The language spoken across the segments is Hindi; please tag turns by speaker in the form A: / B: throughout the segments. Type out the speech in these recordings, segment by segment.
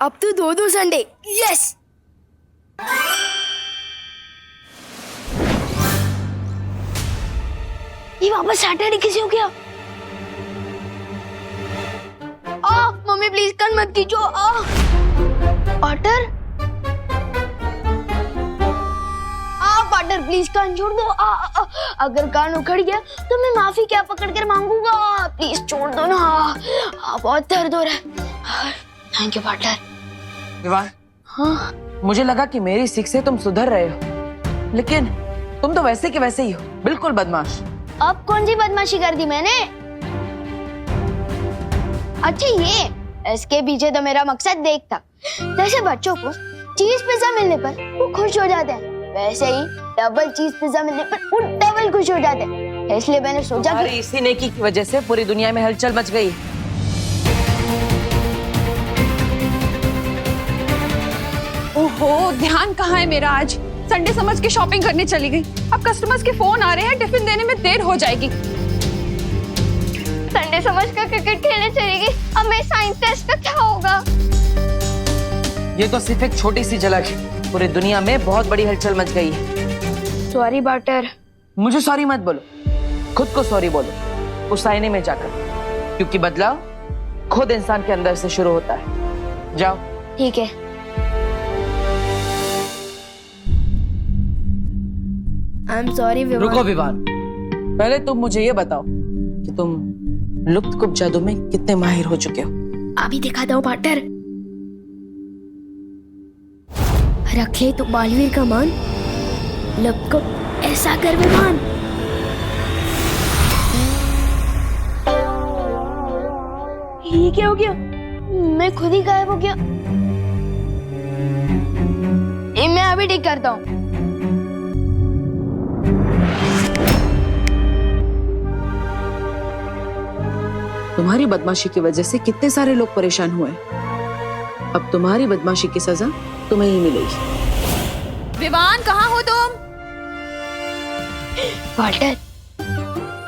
A: अब तो 2-2 संडे। यस। ये वापस सैटरडे कैसे हो गया? मम्मी प्लीज कान मत खींचो। पार्टनर पार्टनर प्लीज कान छोड़ दो। अगर कान उखड़ गया तो मैं माफी क्या पकड़ कर मांगूंगा। प्लीज छोड़ दो ना। बहुत दर्द हो रहा है। Thank you partner.
B: विवान,
A: हाँ
B: मुझे लगा कि मेरी सीख से तुम सुधर रहे हो, लेकिन तुम तो वैसे के वैसे ही हो, बिल्कुल बदमाश।
A: अब कौन सी बदमाशी कर दी मैंने? अच्छा ये इसके पीछे तो मेरा मकसद देख था। जैसे बच्चों को चीज पिज्जा मिलने पर वो खुश हो जाते हैं, वैसे ही डबल चीज पिज्जा मिलने पर वो डबल खुश हो जाते हैं। इसलिए मैंने सोचा कि
B: इसी नेकी की वजह से पूरी दुनिया में हलचल मच गई।
C: ओहो, ध्यान कहाँ है मेरा? आज संडे समझ के शॉपिंग करने चली गई। अब कस्टमर्स के फोन आ रहे हैं, टिफिन देने में देर हो जाएगी।
A: संडे समझ कर क्रिकेट खेलने चली गई। अब मेरे साइंस टेस्ट का क्या होगा?
B: ये तो सिर्फ एक छोटी सी झलक है, पूरी दुनिया में बहुत बड़ी हलचल मच गई है।
A: Sorry partner.
B: मुझे सॉरी मत बोलो, खुद को सॉरी बोलो, उस आईने में जाकर, क्योंकि बदलाव खुद इंसान के अंदर से शुरू होता है। जाओ।
A: ठीक है। I am sorry Vivaan.
B: रुको विवान, पहले तुम मुझे ये बताओ कि तुम लुप्त जादू में कितने माहिर हो चुके हो?
A: अभी दिखाता हूँ पार्टनर। रख ले तो बालवीर का मान, लब को ऐसा कर विमान। ये क्या हो गया? मैं खुद ही गायब हो गया। ये मैं अभी ठीक करता हूँ।
B: तुम्हारी बदमाशी की वजह से कितने सारे लोग परेशान हुए। अब तुम्हारी बदमाशी की सजा तुम्हें ही मिलेगी।
C: विवान, कहाँ हो तुम?
A: वाल्टर,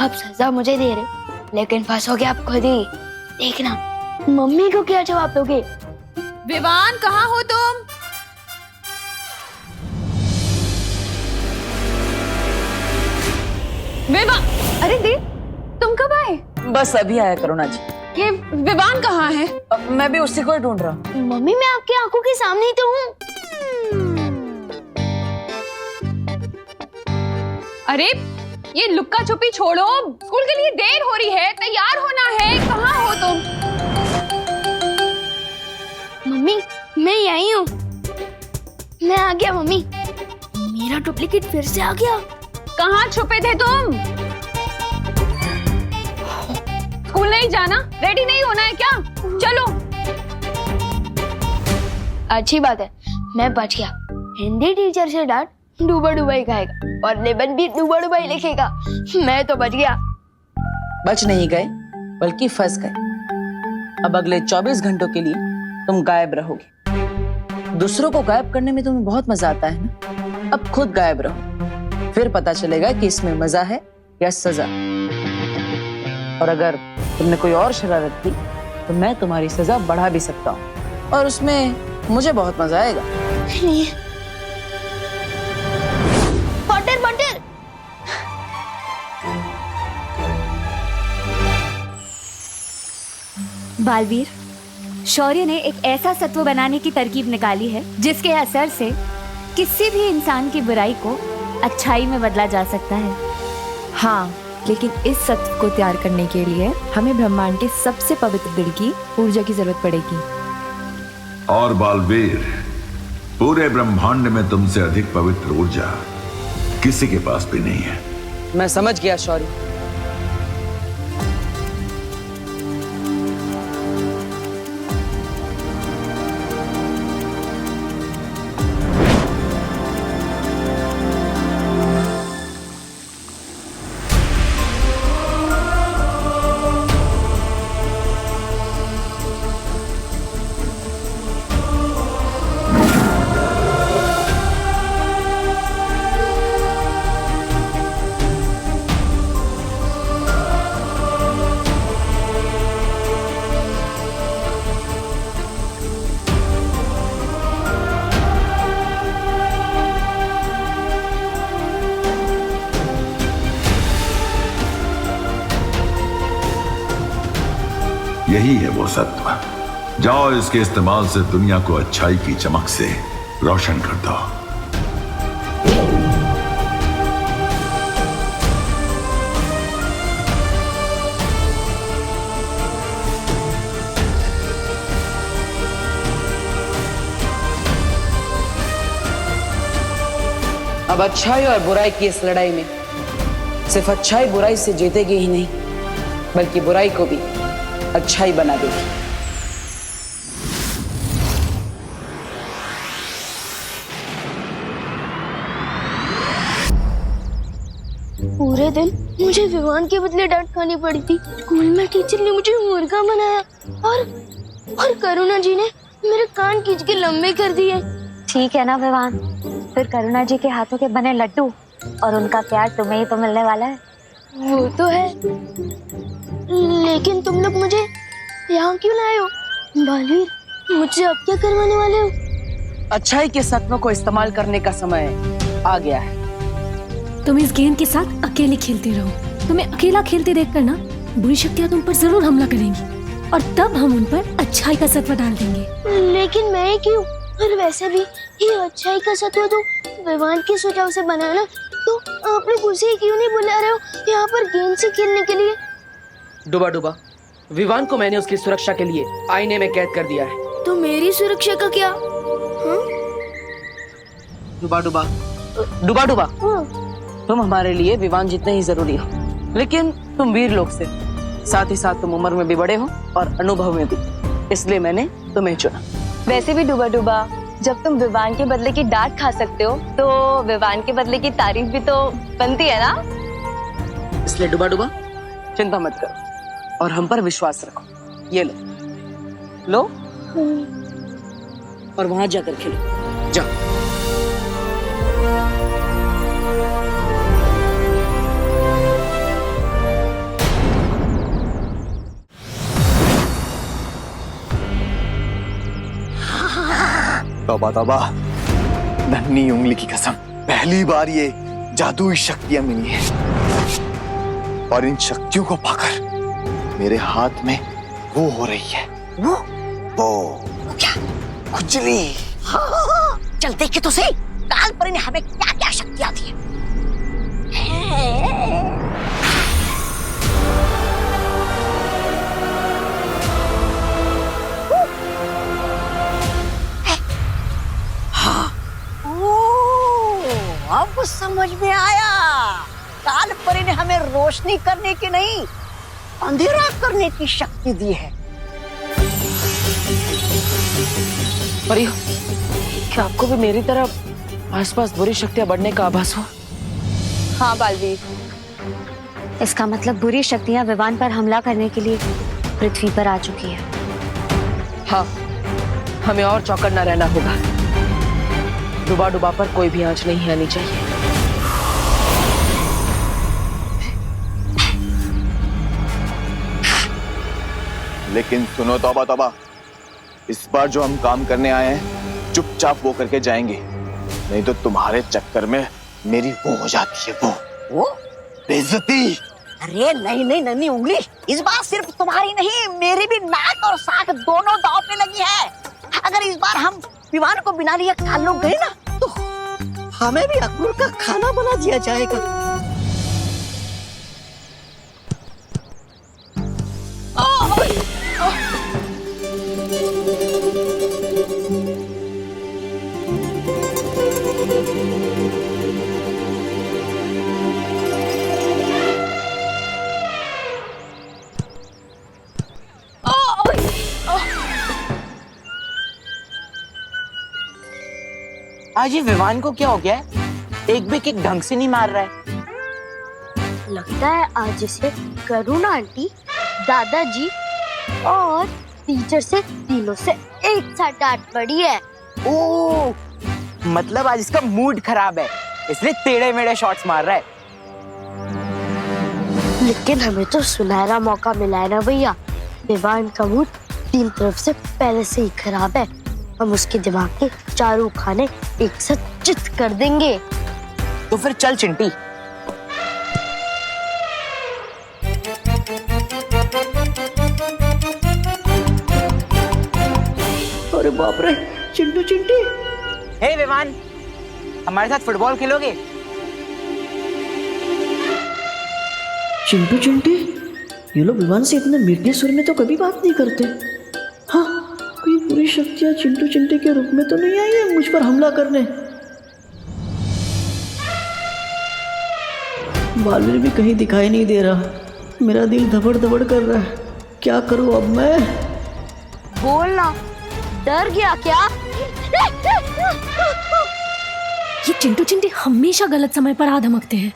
A: अब सजा मुझे दे रहे, लेकिन फंसोगे आप खुद ही। देखना मम्मी को क्या जवाब दोगे।
C: विवान, कहाँ हो तुम? विवान, अरे देव, तुम कब आए?
B: बस अभी आया करुणा जी।
C: ये विवान कहाँ है?
B: मैं भी उसी को ही ढूंढ रहा हूँ।
A: मम्मी मैं आपकी आंखों के सामने ही तो हूँ।
C: अरे ये लुक्का छुपी छोड़ो, स्कूल के लिए देर हो रही है, तैयार होना है। कहाँ हो तुम?
A: मम्मी मैं यही हूँ। मैं आ गया मम्मी। मेरा डुप्लीकेट फिर से आ गया।
C: कहाँ छुपे थे तुम? स्कूल नहीं जाना? रेडी नहीं होना है क्या? चलो।
A: अच्छी बात है, मैं बच गया। हिंदी टीचर से डांट डूबा डूबा ही खाएगा और लेबन भी डूबा डूबा ही लिखेगा। मैं तो बच गया।
B: बच नहीं गए, बल्कि फंस गए। अब अगले 24 घंटों के लिए तुम गायब रहोगे। दूसरों को गायब करने में तुम्हें बहुत मजा आता है ना? अब खुद गायब रहो, फिर पता चलेगा कि इसमें मजा है या सजा। और अगर तुमने कोई और शरारत की तो मैं तुम्हारी सजा बढ़ा भी सकता हूँ, और उसमें मुझे बहुत मजा आएगा।
A: Butter butter.
D: बालवीर, शौर्य ने एक ऐसा सत्व बनाने की तरकीब निकाली है जिसके असर से किसी भी इंसान की बुराई को अच्छाई में बदला जा सकता है।
E: हाँ, लेकिन इस सत्व को तैयार करने के लिए हमें ब्रह्मांड के सबसे पवित्र दिल की ऊर्जा की जरूरत पड़ेगी।
F: और बालवीर, पूरे ब्रह्मांड में तुमसे अधिक पवित्र ऊर्जा किसी के पास भी नहीं है।
B: मैं समझ गया शौर्य।
F: यही है वो सत्व। जाओ इसके इस्तेमाल से दुनिया को अच्छाई की चमक से रोशन कर दो।
B: अब अच्छाई और बुराई की इस लड़ाई में सिर्फ अच्छाई बुराई से जीतेगी ही नहीं, बल्कि बुराई को भी अच्छाई बना देगी।
A: पूरे दिन मुझे विवान के बदले डांट खानी पड़ी थी। स्कूल में टीचर ने मुझे मुर्गा बनाया और करुणा जी ने मेरे कान खींच के लंबे कर दिए।
D: ठीक है ना विवान, फिर करुणा जी के हाथों के बने लड्डू और उनका प्यार तुम्हें ही तो मिलने वाला है।
A: वो तो है, लेकिन तुम लोग मुझे यहाँ क्यों लाए हो? बालवीर, मुझसे अब क्या करवाने वाले हो?
B: अच्छाई के सत्व को इस्तेमाल करने का समय आ गया है।
G: तुम इस गेंद के साथ अकेले खेलते रहो। तुम्हें अकेला खेलते देखकर ना बुरी शक्तियाँ तुम पर जरूर हमला करेंगी और तब हम उन पर अच्छाई का सत्व डाल देंगे।
A: लेकिन मैं क्यों? और वैसे भी ये अच्छाई का सत्व तो विवान के सुझाव से बना ना, तो आप लोग उसे क्यों नहीं बुला रहे हो यहाँ पर गेंद से खेलने के लिए?
H: डुबा डुबा, विवान को मैंने उसकी सुरक्षा के लिए आईने में कैद कर दिया है।
A: तो मेरी सुरक्षा का क्या?
B: डुबा डुबा, डुबा डुबा,
A: हाँ।
B: तुम हमारे लिए विवान जितने ही जरूरी हो, लेकिन तुम वीर लोग से, साथ ही साथ तुम उम्र में भी बड़े हो और अनुभव में भी, इसलिए मैंने तुम्हें चुना।
I: वैसे भी डुबा डुबा, जब तुम विवान के बदले की डांट खा सकते हो तो विवान के बदले की तारीफ भी तो बनती है ना।
B: इसलिए डुबा डुबा चिंता मत करो और हम पर विश्वास रखो। ये लो और वहां जाकर खेलो, जाओ।
J: तौबा तौबा, नन्ही उंगली की कसम, पहली बार ये जादुई शक्तियां मिली हैं और इन शक्तियों को पाकर मेरे हाथ में वो हो रही है। वो क्या? खुजली।
K: हाँ, चल देखे तो सही, काल पर ने हमें क्या क्या शक्तियां दी है। अब समझ में आया, काल परी ने हमें रोशनी करने की नहीं, अंधेरा करने की शक्ति दी है।
B: परियो, क्या आपको भी मेरी तरह आसपास बुरी शक्तियां बढ़ने का आभास हुआ?
I: हाँ बालवीर,
D: इसका मतलब बुरी शक्तियाँ विवान पर हमला करने के लिए पृथ्वी पर आ चुकी है।
B: हाँ, हमें और चौकन्ना रहना होगा। डुबा डुबा पर कोई भी आंच नहीं आनी चाहिए।
J: लेकिन सुनो तौबा तौबा, इस बार जो हम काम करने आए हैं चुपचाप वो करके जाएंगे, नहीं तो तुम्हारे चक्कर में मेरी वो हो जाती है, वो बेइज्जती।
K: अरे नहीं नहीं नन्ही उंगली, इस बार सिर्फ तुम्हारी नहीं, मेरी भी नाक और साख दोनों दांव पे लगी है। अगर इस बार हम विवान को बिना लिए काल लोग गए ना, तो हमें भी अकबर का खाना बना दिया जाएगा।
H: आज ये विवान को क्या हो गया है? एक भी किक ढंग से नहीं मार रहा है।
A: लगता है आज इसे करुणा आंटी, दादाजी और टीचर से तीनों से एक साथ डांट पड़ी है।
H: ओह, मतलब आज इसका मूड खराब है, इसलिए टेढ़े मेढ़े शॉट्स मार रहा है।
A: लेकिन हमें तो सुनहरा मौका मिला है ना भैया। विवान का मूड तीन तरफ से पहले से ही खराब है, हम उसके दिमाग के चारों खाने एक साथ चित कर देंगे।
H: तो फिर चल चिंटी।
K: अरे बाप रे, चिंटू चिंटी। हे विवान, हमारे साथ फुटबॉल खेलोगे? चिंटू चिंटी, ये लोग विवान से इतने मीठे सुर में तो कभी बात नहीं करते। हाँ, कोई बुरी शक्तियां चिंटू चिंटी के रूप में तो नहीं आई है मुझ पर हमला करने। बालवीर भी कहीं दिखाई नहीं दे रहा। मेरा दिल धबड़ धबड़ कर रहा है। क्या करूं अब मैं?
A: बोलना, डर गया क्या?
G: ये चिंटू चिंटी हमेशा गलत समय पर आ धमकते हैं।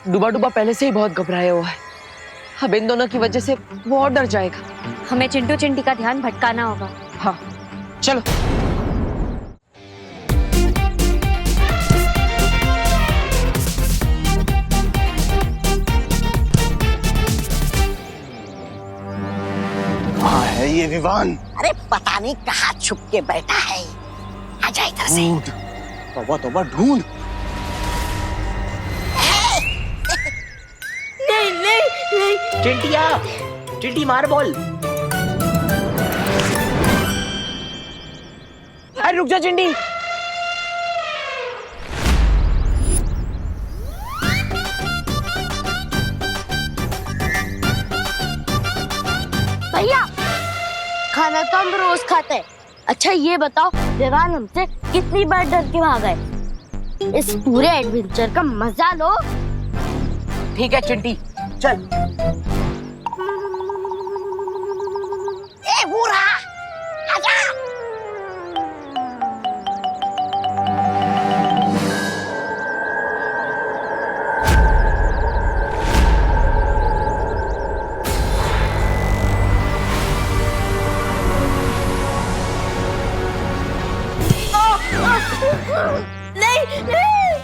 B: डूबा डूबा पहले से ही बहुत घबराया हुआ है। अब इन दोनों की वजह से वो और डर जाएगा।
D: हमें चिंटू चिंटी का ध्यान भटकाना होगा।
B: हाँ, चलो।
J: कहाँ है ये विवान?
K: अरे पता नहीं कहाँ छुप के बैठा है। आजा इधर से।
J: ढूंढ, तौबा तौबा ढूंढ।
K: नहीं नहीं नहीं, चिंटिया, चिंटी मार बॉल। अरे रुक जा चिंटी।
A: भैया, खाना तो हम रोज खाते हैं। अच्छा ये बताओ, विवान हमसे कितनी बार डर के भागा है? इस पूरे एडवेंचर का मजा लो।
K: ठीक है चिंटी, चल। ए बूढ़ा, आजा।
A: नहीं नहीं,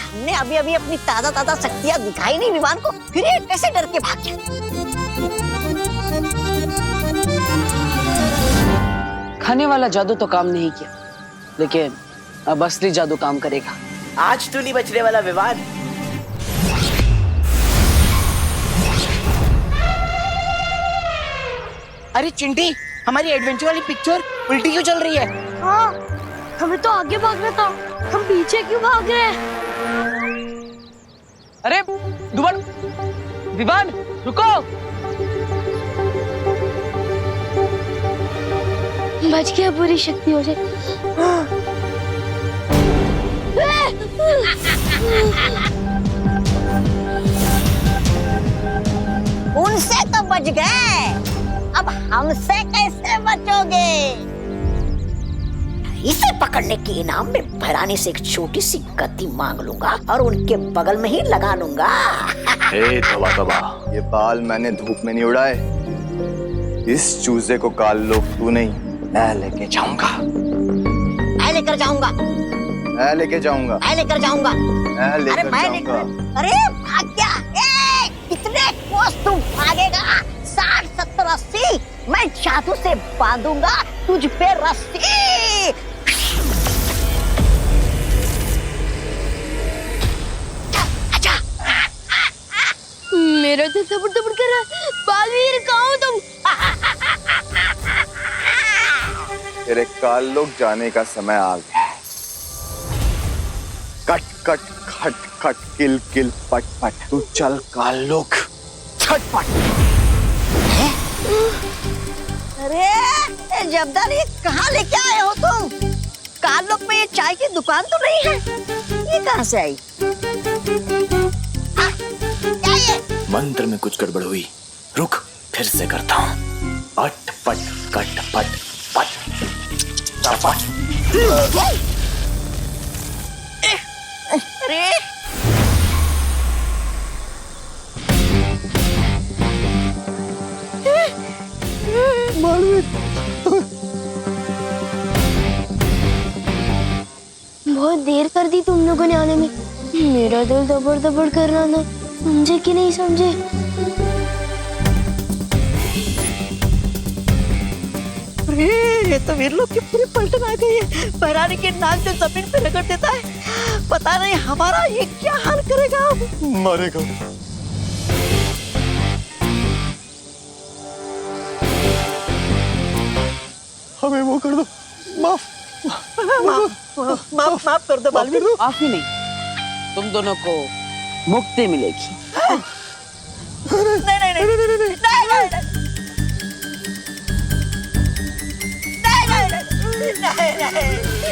K: हमने अभी अभी अपनी ताजा ताजा शक्तियां दिखाई नहीं विवान को, फिर ये कैसे डर के भाग गया?
B: खाने वाला जादू तो काम नहीं किया, लेकिन अब असली जादू काम करेगा।
K: आज तो नहीं बचने वाला विवान। अरे चिंटी, हमारी एडवेंचर वाली पिक्चर उल्टी क्यों चल रही है?
A: हाँ, हमें तो आगे भागना था, हम पीछे क्यों भाग रहे हैं?
B: अरे दुबड़, विवान रुको।
A: बच गया बुरी शक्तियों से।
K: उनसे तो बच गए, अब हमसे कैसे बचोगे? इसे पकड़ने के इनाम में भरानी से एक छोटी सी गति मांग लूंगा और उनके बगल में ही लगा लूंगा।
J: ए तौबा तौबा, ये बाल मैंने धूप में नहीं उड़ाए। इस चूजे को काल लो तू नहीं, मैं लेके जाऊंगा।
K: मैं लेकर जाऊंगा,
J: मैं लेके जाऊंगा,
K: मैं लेकर जाऊंगा।
J: मैं
K: अरे
J: लेकर
K: मैं
J: जाऊंगा।
K: अरे भाग गया। ए, कितने कोस तू भागेगा? 60, 70, 80। मैं जादू से बांधूंगा तुझ पे रस्सी। आजा।
A: मेरा दिल धबड़ धबड़ कर रहा है। बालवीर, कहाँ हो तुम?
J: तेरे काल लोग जाने का समय आ गया है। कट कट खट खट किल किल पट पट, तू चल काल लोग छटपट।
K: अरे जब्दार, ये कहाँ लेके आए हो तुम? कालोक में ये चाय की दुकान तो नहीं है, ये कहाँ से आई? क्या ये?
J: मंत्र में कुछ गड़बड़ हुई, रुक फिर से करता हूँ। अट पट कट पट पट पट।
K: अरे
A: बहुत देर कर दी तुम लोगों ने आने में। मेरा दिल दबड़ दबड़ कर रहा था, समझे कि नहीं समझे?
K: अरे ये तो वीर लोग की पूरी पलटन आ गई है। बहरानी के नाक से जमीन पे रगड़ देता है, पता नहीं हमारा ये क्या हाल करेगा।
J: मरेगा। हमें वो कर दो, माफ
K: माफ कर दो बालवीर।
B: माफी नहीं, तुम दोनों को मुक्ति मिलेगी।
K: नहीं नहीं नहीं नहीं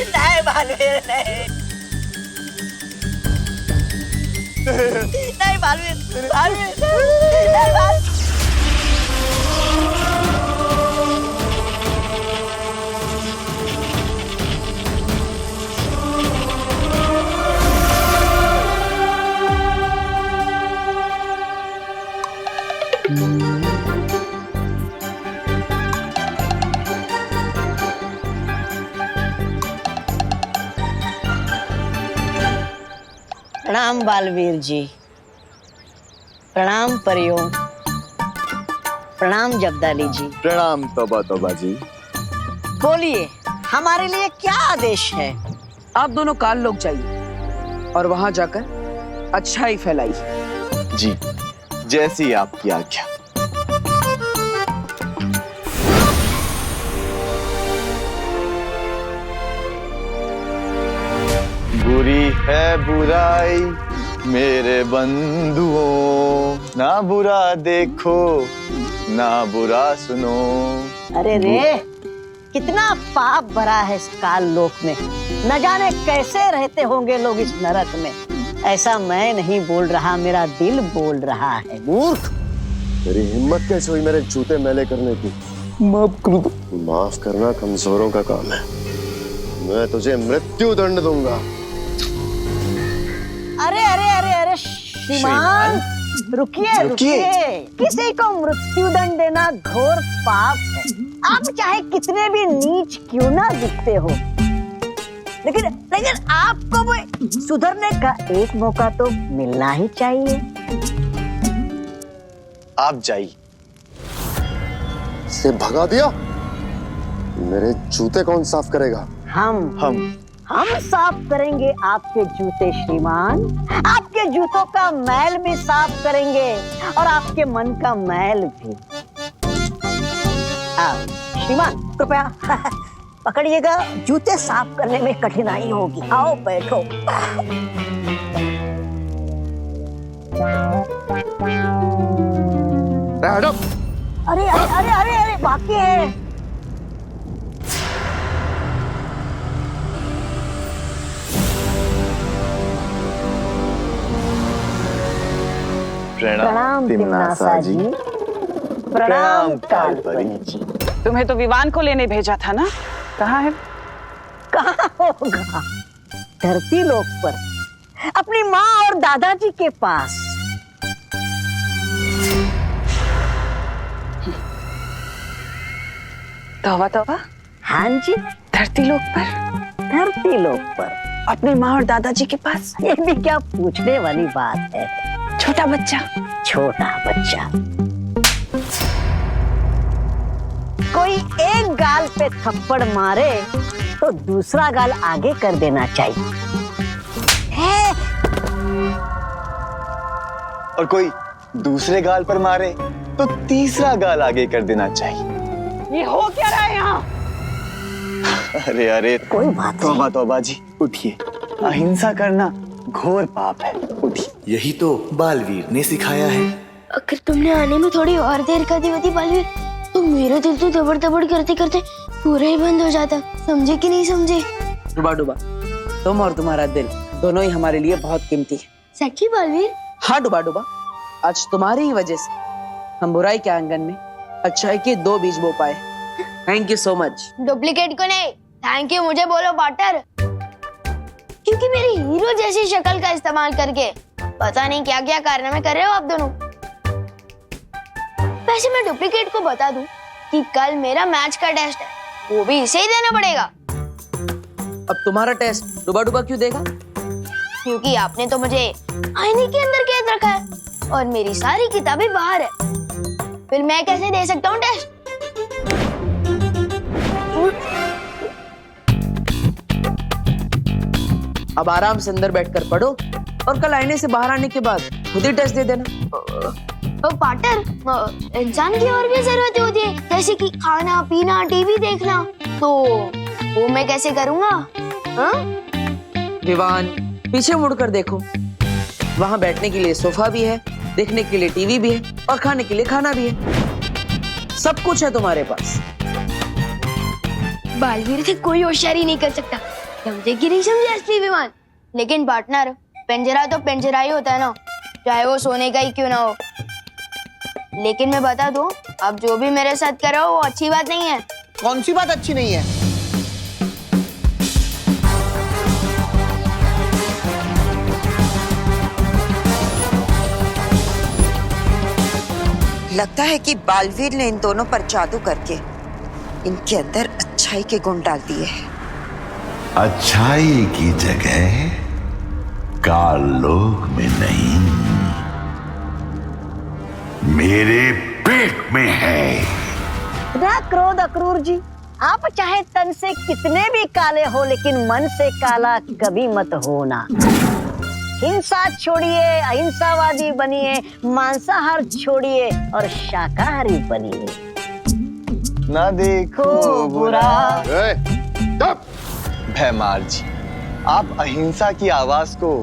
K: नहीं बालवीर नहीं नहीं बालवीर बालवीर नहीं बाल प्रणाम बालवीर जी, प्रणाम परियों, प्रणाम जब्दाली जी।
J: प्रणाम तौबा तौबा जी।
K: बोलिए हमारे लिए क्या आदेश है?
B: आप दोनों काल लोग जाइए और वहां जाकर अच्छाई फैलाइए।
J: जी, जैसी आपकी आज्ञा। बुरी है बुराई मेरे बंधुओं, ना बुरा देखो ना बुरा सुनो।
K: अरे रे, कितना पाप भरा है इस काल लोक में, न जाने कैसे रहते होंगे लोग इस नरक में। ऐसा मैं नहीं बोल रहा, मेरा दिल बोल रहा है। मूर्ख,
L: तेरी हिम्मत कैसे हुई मेरे जूते मैले करने की?
J: माफ कर दो।
L: माफ करना कमजोरों का काम है, मैं तुझे मृत्यु दंड दूंगा।
K: अरे अरे अरे अरे श्रीमान, रुकिए रुकिए। किसी को मृत्यु दंड देना घोर पाप है। आप चाहे कितने भी नीच क्यों ना दिखते हो, लेकिन आपको भी सुधरने का एक मौका तो मिलना ही चाहिए।
J: आप जाइए।
L: से भगा दिया? मेरे जूते कौन साफ करेगा?
K: हम साफ करेंगे आपके जूते श्रीमान। आपके जूतों का मैल भी साफ करेंगे और आपके मन का मैल भी। श्रीमान कृपया पकड़िएगा, जूते साफ करने में कठिनाई होगी। आओ बैठो। अरे अरे अरे अरे अरे बाकी है। प्रणाम तिम्नासा जी, प्रणाम कालपरी जी।
B: तुम्हें तो विवान को लेने भेजा था ना, कहाँ है?
K: कहाँ होगा, धरती लोक पर, अपनी माँ और दादाजी के पास।
B: तौबा तौबा।
K: हाँ जी,
B: धरती लोक पर,
K: धरती लोक पर
B: अपनी माँ और दादाजी के पास।
K: ये भी क्या पूछने वाली बात है।
B: छोटा बच्चा,
K: छोटा बच्चा। कोई एक गाल पे थप्पड़ मारे तो दूसरा गाल आगे कर देना चाहिए।
J: और कोई दूसरे गाल पर मारे तो तीसरा गाल आगे कर देना चाहिए।
B: ये हो क्या रहा है यहाँ?
J: अरे अरे,
K: कोई बात
J: तौबा तौबा जी, उठिए। अहिंसा करना घोर पाप है, उठिए।
M: यही तो बालवीर ने सिखाया है।
A: अगर तुमने आने में थोड़ी और देर कर दी होती बालवीर, तो मेरा दिल तो दबड़ दबड़ करते करते पूरा ही बंद हो जाता। समझे कि नहीं समझे?
B: डुबा डुबा, तुम और तुम्हारा दिल दोनों ही हमारे लिए बहुत कीमती है।
A: सच्ची बालवीर?
B: हाँ डुबा डुबा, आज तुम्हारी ही वजह से हम बुराई के आंगन में अच्छाई के 2 बीज बो पाए। Thank you so much.
A: Duplicate को नहीं, थैंक यू मुझे बोलो पार्टनर, क्योंकि मेरी हीरो जैसी शक्ल का इस्तेमाल करके पता नहीं क्या क्या कारनामे कर रहे हो आप दोनों। वैसे मैं डुप्लीकेट को बता दूं कि कल मेरा मैच का टेस्ट है, वो भी इसे ही देना पड़ेगा।
B: अब तुम्हारा टेस्ट डुबा डुबा क्यों देगा?
A: क्योंकि आपने तो मुझे आईने के अंदर कैद रखा है और मेरी सारी किताबें बाहर है, फिर मैं कैसे दे सकता हूँ टेस्ट?
B: अब आराम से अंदर बैठकर पढ़ो और कल आईने से बाहर आने के बाद खुद ही टेस्ट दे देना।
A: पार्टनर, इंसान की और भी जरूरतें होती है, जैसे कि खाना पीना, टीवी देखना, तो वो मैं कैसे करूँगा? हाँ?
B: विवान, पीछे मुड़कर देखो, वहाँ बैठने के लिए सोफा भी है, देखने के लिए टीवी भी है और खाने के लिए खाना भी है। सब कुछ है तुम्हारे पास।
A: बालवीर से कोई होशियारी नहीं कर सकता, समझे कि नहीं समझे असली विमान? लेकिन पार्टनर, पिंजरा तो पिंजरा ही होता है ना, चाहे वो सोने का ही क्यों ना हो। लेकिन मैं बता दूं, अब जो भी मेरे साथ कर रहा हो वो अच्छी बात नहीं है।
H: कौन सी बात अच्छी नहीं है?
K: लगता है कि बालवीर ने इन दोनों पर जादू करके इनके अंदर अच्छाई के गुण डाल दिए हैं।
F: अच्छाई की जगह काल लोक में नहीं, मेरे पेट में है।
K: ना क्रोध अक्रूर जी, आप चाहे तन से कितने भी काले हो, लेकिन मन से काला कभी मत होना। हिंसा छोड़िए, अहिंसावादी बनिए, मांसाहार छोड़िए और शाकाहारी बनिए।
J: ना देखो बुरा। भैमार जी, आप अहिंसा की आवाज को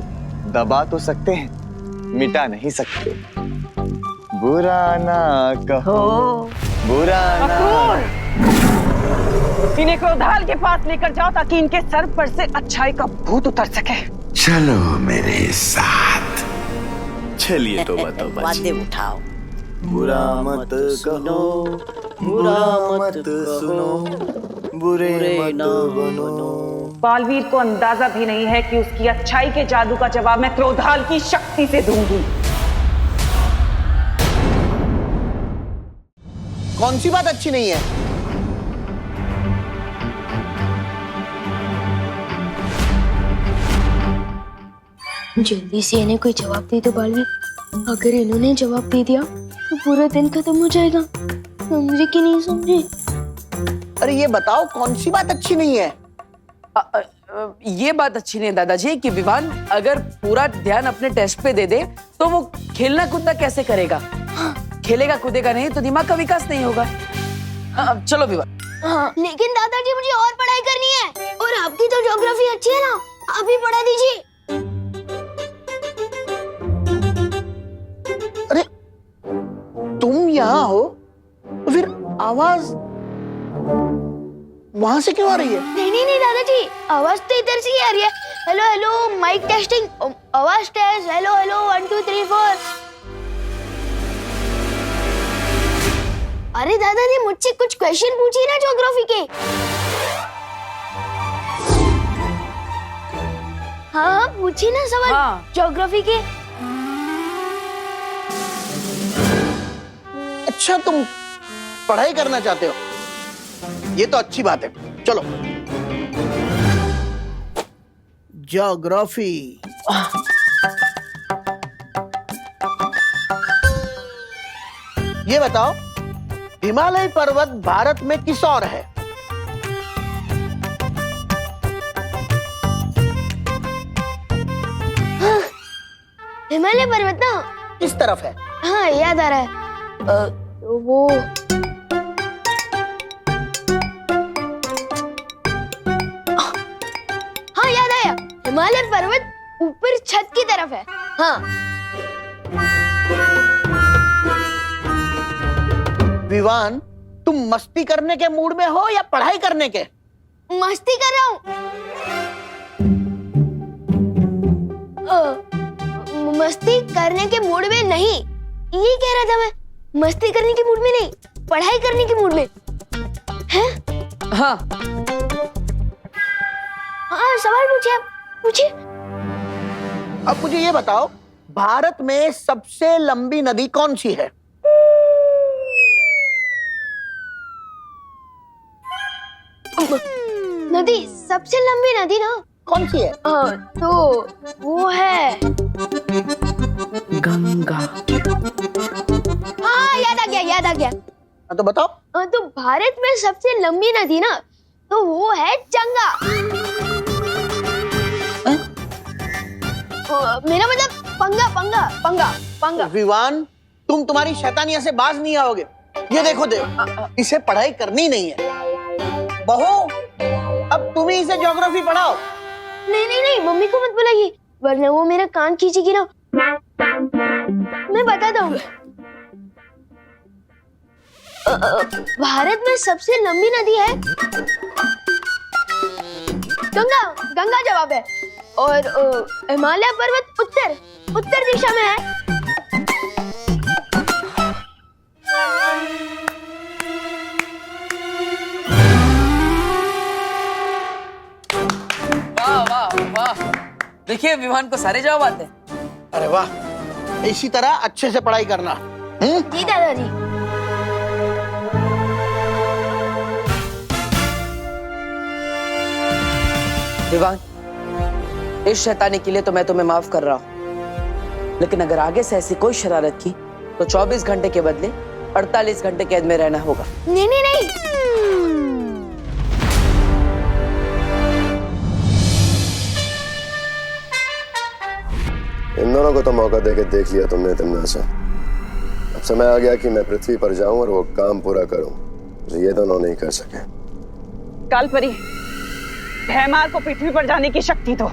J: दबा तो सकते हैं, मिटा नहीं सकते। बुरा ना कहो, बुरा ना।
K: इन्हें क्रोधाल के पास लेकर जाओ ताकि इनके सर पर से अच्छाई का भूत उतर सके।
F: चलो मेरे साथ।
M: चलिए तो
K: वादे उठाओ।
M: बुरा मत कहो, बुरा मत सुनो, बुरे मत बनो।
K: बालवीर को अंदाजा भी नहीं है कि उसकी अच्छाई के जादू का जवाब मैं क्रोधाल की शक्ति से दूंगी।
H: कौन सी बात अच्छी नहीं है?
A: जल्दी से इन्हें कोई जवाब दे दो बालवीर, अगर इन्होंने जवाब दे दिया तो पूरा दिन खत्म हो जाएगा। समझे कि नहीं समझे?
H: अरे ये बताओ, कौन सी बात अच्छी नहीं है?
B: ये बात अच्छी नहीं है दादाजी कि विवान अगर पूरा ध्यान अपने टेस्ट पे दे दे तो वो खेलना कूदना कैसे करेगा? खेलेगा कूदेगा नहीं तो दिमाग का विकास नहीं होगा। चलो विवान।
A: हाँ, लेकिन दादाजी मुझे और पढ़ाई करनी है, और आपकी तो ज्योग्राफी अच्छी है ना, आप ही पढ़ा दीजिए।
H: अरे तुम यहाँ हो तो फिर आवाज वहां से क्यों आ रही है?
A: नहीं दादाजी, आवाज तो इधर से ही आ रही है। हेलो हेलो, माइक टेस्टिंग, आवाज टेस्ट, हेलो हेलो 1 2 3 4। अरे दादाजी, मुझसे कुछ क्वेश्चन पूछिए ना ज्योग्राफी के। हाँ पूछिए ना सवाल। हाँ। ज्योग्राफी के।
H: अच्छा, तुम पढ़ाई करना चाहते हो, ये तो अच्छी बात है। चलो ज्योग्राफी। ये बताओ, हिमालय पर्वत भारत में किस ओर है?
A: हाँ, हिमालय पर्वत ना
H: किस तरफ है?
A: हाँ याद आ रहा है, वो हाँ याद आया, हिमालय पर्वत ऊपर छत की तरफ है। हाँ।
H: विवान, तुम मस्ती करने के मूड में हो या पढ़ाई करने के?
A: मस्ती कर रहा हूँ। मस्ती करने के मूड में नहीं, ये कह रहा था मैं। मस्ती करने के मूड में नहीं, पढ़ाई करने के मूड में। हैं?
B: हाँ
A: हाँ, सवाल पूछिए आप, पूछिए।
H: अब मुझे ये बताओ, भारत में सबसे लंबी नदी कौन सी है?
A: नदी, सबसे लंबी नदी ना
H: कौन सी है?
A: तो वो है
B: गंगा।
A: हाँ याद आ गया।
H: तो बताओ।
A: तो भारत में सबसे लंबी नदी ना, तो वो है गंगा। मेरा मतलब पंगा।
H: विवान,
K: तुम तुम्हारी शैतानिया से बाज नहीं आओगे। ये देखो देव, इसे पढ़ाई करनी नहीं है। बहू, अब तुम ही इसे ज्योग्राफी पढ़ाओ।
A: नहीं नहीं नहीं, मम्मी को मत बुलाइए वरना वो मेरा कान खींचेगी ना। मैं बताता हूँ। भारत में सबसे लंबी नदी है गंगा। गंगा जवाब है। और हिमालय पर्वत उत्तर दिशा में है।
B: वाह वाह वाह, देखिए विमान को सारे जवाब आते हैं।
K: अरे वाह, इसी तरह अच्छे से पढ़ाई करना।
A: जी दादाजी।
B: विवान, इस शैतानी के लिए तो मैं तुम्हें माफ कर रहा हूं, लेकिन अगर आगे से ऐसी कोई शरारत की तो 24 घंटे के बदले 48 घंटे कैद में रहना होगा।
A: नहीं नहीं नहीं,
L: इन दोनों को तो मौका देके देख लिया तुमने तिम्नासा। अब समय आ गया कि मैं पृथ्वी पर जाऊं और वो काम पूरा करूं जो ये दोनों नहीं कर सके।
N: कालपरी, भैमार को पृथ्वी पर जाने की शक्ति दो।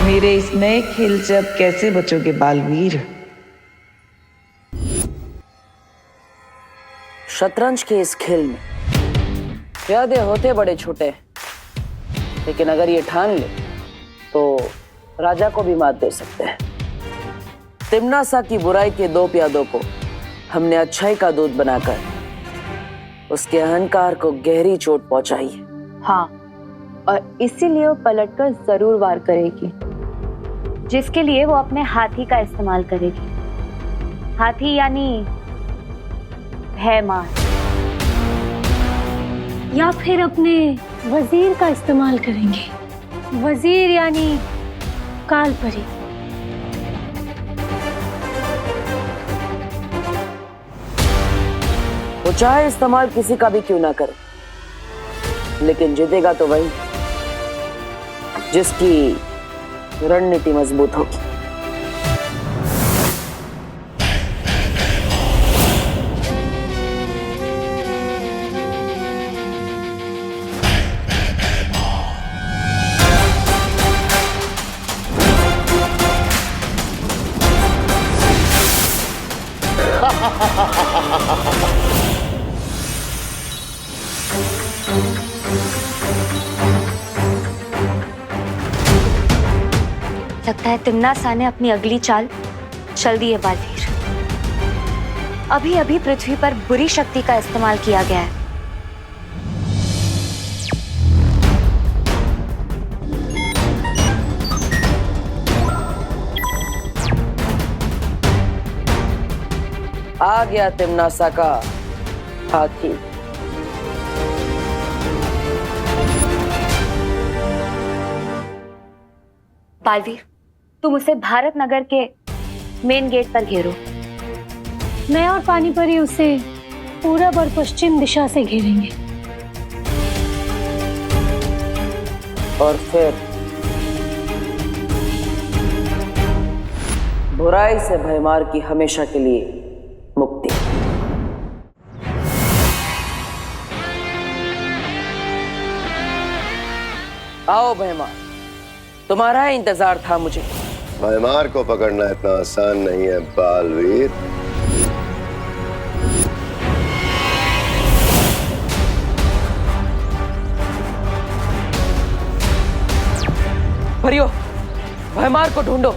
B: मेरे इस नए खेल से अब कैसे बचोगे बालवीर? शतरंज के इस खेल में प्यादे होते बड़े छोटे, लेकिन अगर ये ठान ले तो राजा को भी मात दे सकते हैं। तिम्नासा की बुराई के 2 प्यादों को हमने अच्छाई का दूत बनाकर उसके अहंकार को गहरी चोट पहुंचाई है।
I: हाँ, और इसीलिए वो पलटकर जरूर वार करेगी,
D: जिसके लिए वो अपने हाथी का इस्तेमाल करेगी। हाथी यानी भैमार,
G: या फिर अपने वजीर का इस्तेमाल करेंगे। वजीर यानी कालपरी।
B: वो चाहे इस्तेमाल किसी का भी क्यों ना करे, लेकिन जीतेगा तो वही जिसकी रणनीति मजबूत होगी।
D: लगता है तिम्नासा ने अपनी अगली चाल चल दी है बालवीर। अभी अभी पृथ्वी पर बुरी शक्ति का इस्तेमाल किया गया है।
B: आ गया तिम्नासा का हाथी।
D: बालवीर, तुम उसे भारत नगर के मेन गेट पर घेरो।
G: मैं और पानीपरी उसे पूरब और पश्चिम दिशा से घेरेंगे।
B: और फिर बुराई से भयमार की हमेशा के लिए मुक्ति। आओ भयमार, तुम्हारा इंतजार था मुझे।
L: भयमार को पकड़ना इतना आसान नहीं है बालवीर।
B: भरियो, भयमार को ढूंढो।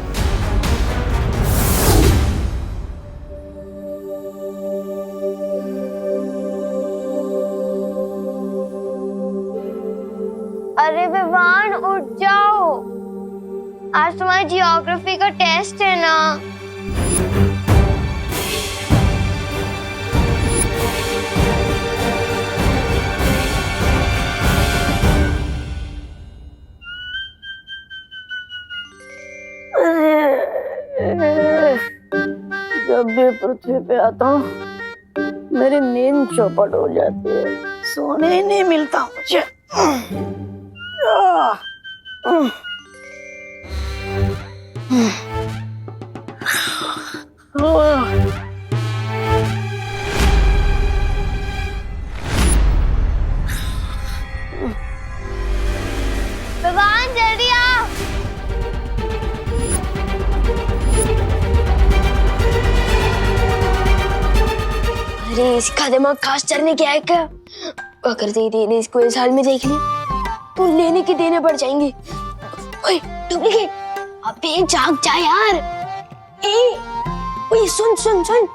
A: अरे विवान, उठ जाओ, आज तुम्हारी जियोग्राफी का टेस्ट है ना।
B: जब भी पृथ्वी पे आता हूँ मेरी नींद चौपट हो जाती है।
K: सोने ही नहीं मिलता मुझे।
A: विवान जल्दी आओ। अरे इसका दिमाग खास चलने क्या है क्या? अगर दीदी ने इसको इस हाल में देख ली तो लेने की देने पड़ जाएंगी। ओए डुप्लीकेट, अबे जाग जा यार। ओए सुन सुन सुन।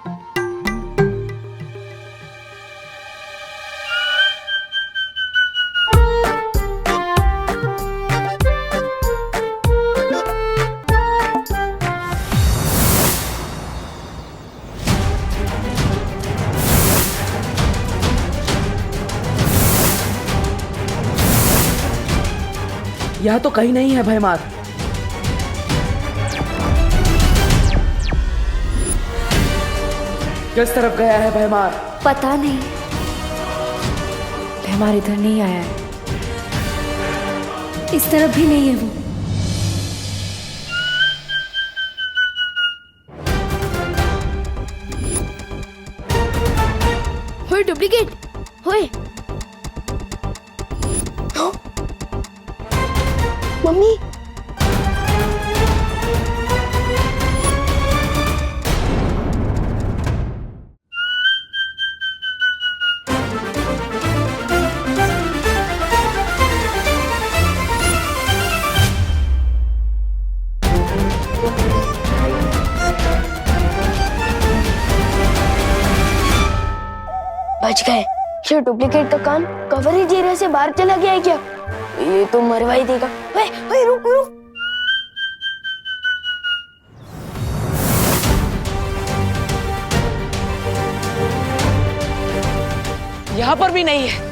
B: यहाँ तो कहीं नहीं है भयमार। किस तरफ गया है भयमार?
D: पता नहीं।
E: हमारे इधर नहीं आया है।
G: इस तरफ भी नहीं है वो।
A: ओए डुप्लीकेट, ओए मम्मी। बच गए। ये डुप्लीकेट का कान कवरेज एरिया से बाहर चला गया है क्या? ये तो मरवा ही देगा। ओए रुक रुक।
B: यहाँ पर भी नहीं है।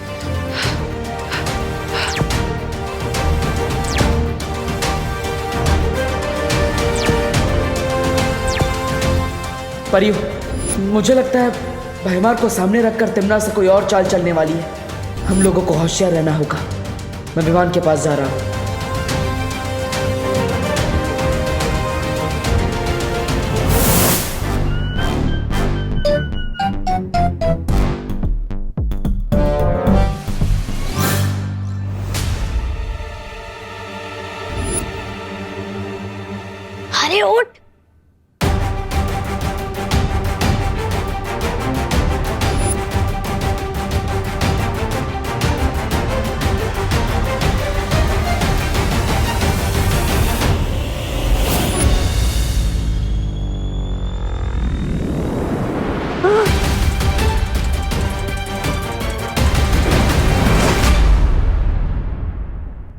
B: परियो, मुझे लगता है भयमार को सामने रखकर तिमना से कोई और चाल चलने वाली है। हम लोगों को होशियार रहना होगा। मैं विवान के पास जा रहा हूं।
A: अरे उठ।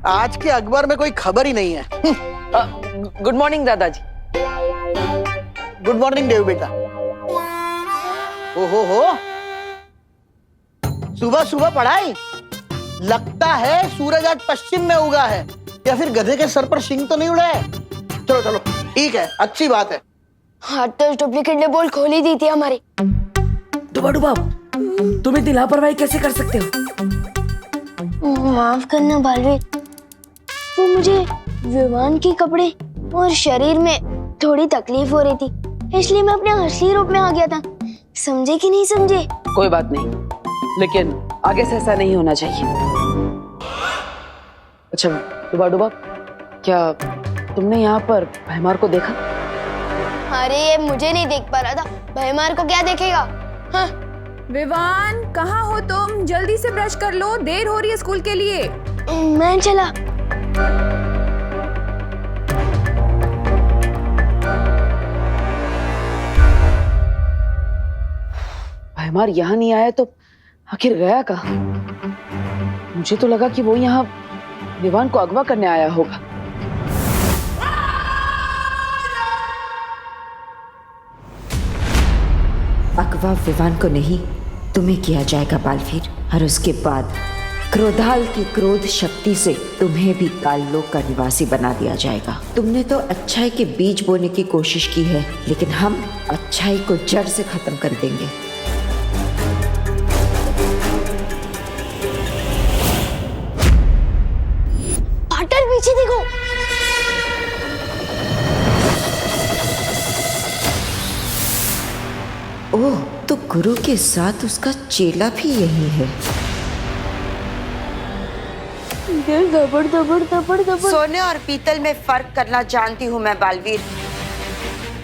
K: आज के अखबार में कोई खबर ही नहीं है।
B: गुड मॉर्निंग दादाजी।
K: गुड मॉर्निंग देव बेटा। ओहो हो, सुबह सुबह पढ़ाई। लगता है सूरज आज पश्चिम में उगा है, या फिर गधे के सर पर शिंग तो नहीं उड़ा है। चलो चलो ठीक है, अच्छी बात है।
A: हाँ तो डुप्लीकेट ने बोल खोल ही दी थी हमारी।
B: डुबा डुबा, तुम इतनी लापरवाही कैसे कर सकते हो?
A: माफ करना बालवीर, वो मुझे विवान के कपड़े और शरीर में थोड़ी तकलीफ हो रही थी, इसलिए मैं अपने असली रूप में आ गया था। समझे कि नहीं समझे?
B: कोई बात नहीं, लेकिन आगे से ऐसा नहीं होना चाहिए। अच्छा डुबा डुबा, क्या तुमने यहाँ पर भयमार को देखा?
A: अरे ये मुझे नहीं देख पा रहा था, भयमार को क्या देखेगा? हाँ।
C: विवान कहाँ हो तुम? जल्दी से ब्रश कर लो, देर हो रही है स्कूल के लिए।
A: मैं चला।
B: भयमार यहाँ नहीं आया तो आखिर गया कहाँ? मुझे तो लगा कि वो यहाँ विवान को अगवा करने आया होगा।
O: अगवा विवान को नहीं, तुम्हें किया जाएगा बालवीर, और उसके बाद क्रोधाल की क्रोध शक्ति से तुम्हें भी काललोक का निवासी बना दिया जाएगा। तुमने तो अच्छाई के बीज बोने की कोशिश की है, लेकिन हम अच्छाई को जड़ से खत्म कर देंगे। ओह, तो गुरु के साथ उसका चेला भी यही है।
A: दिल दबड़ दबड़ दबड़ दबड़।
O: सोने और पीतल में फर्क करना जानती हूँ मैं बालवीर।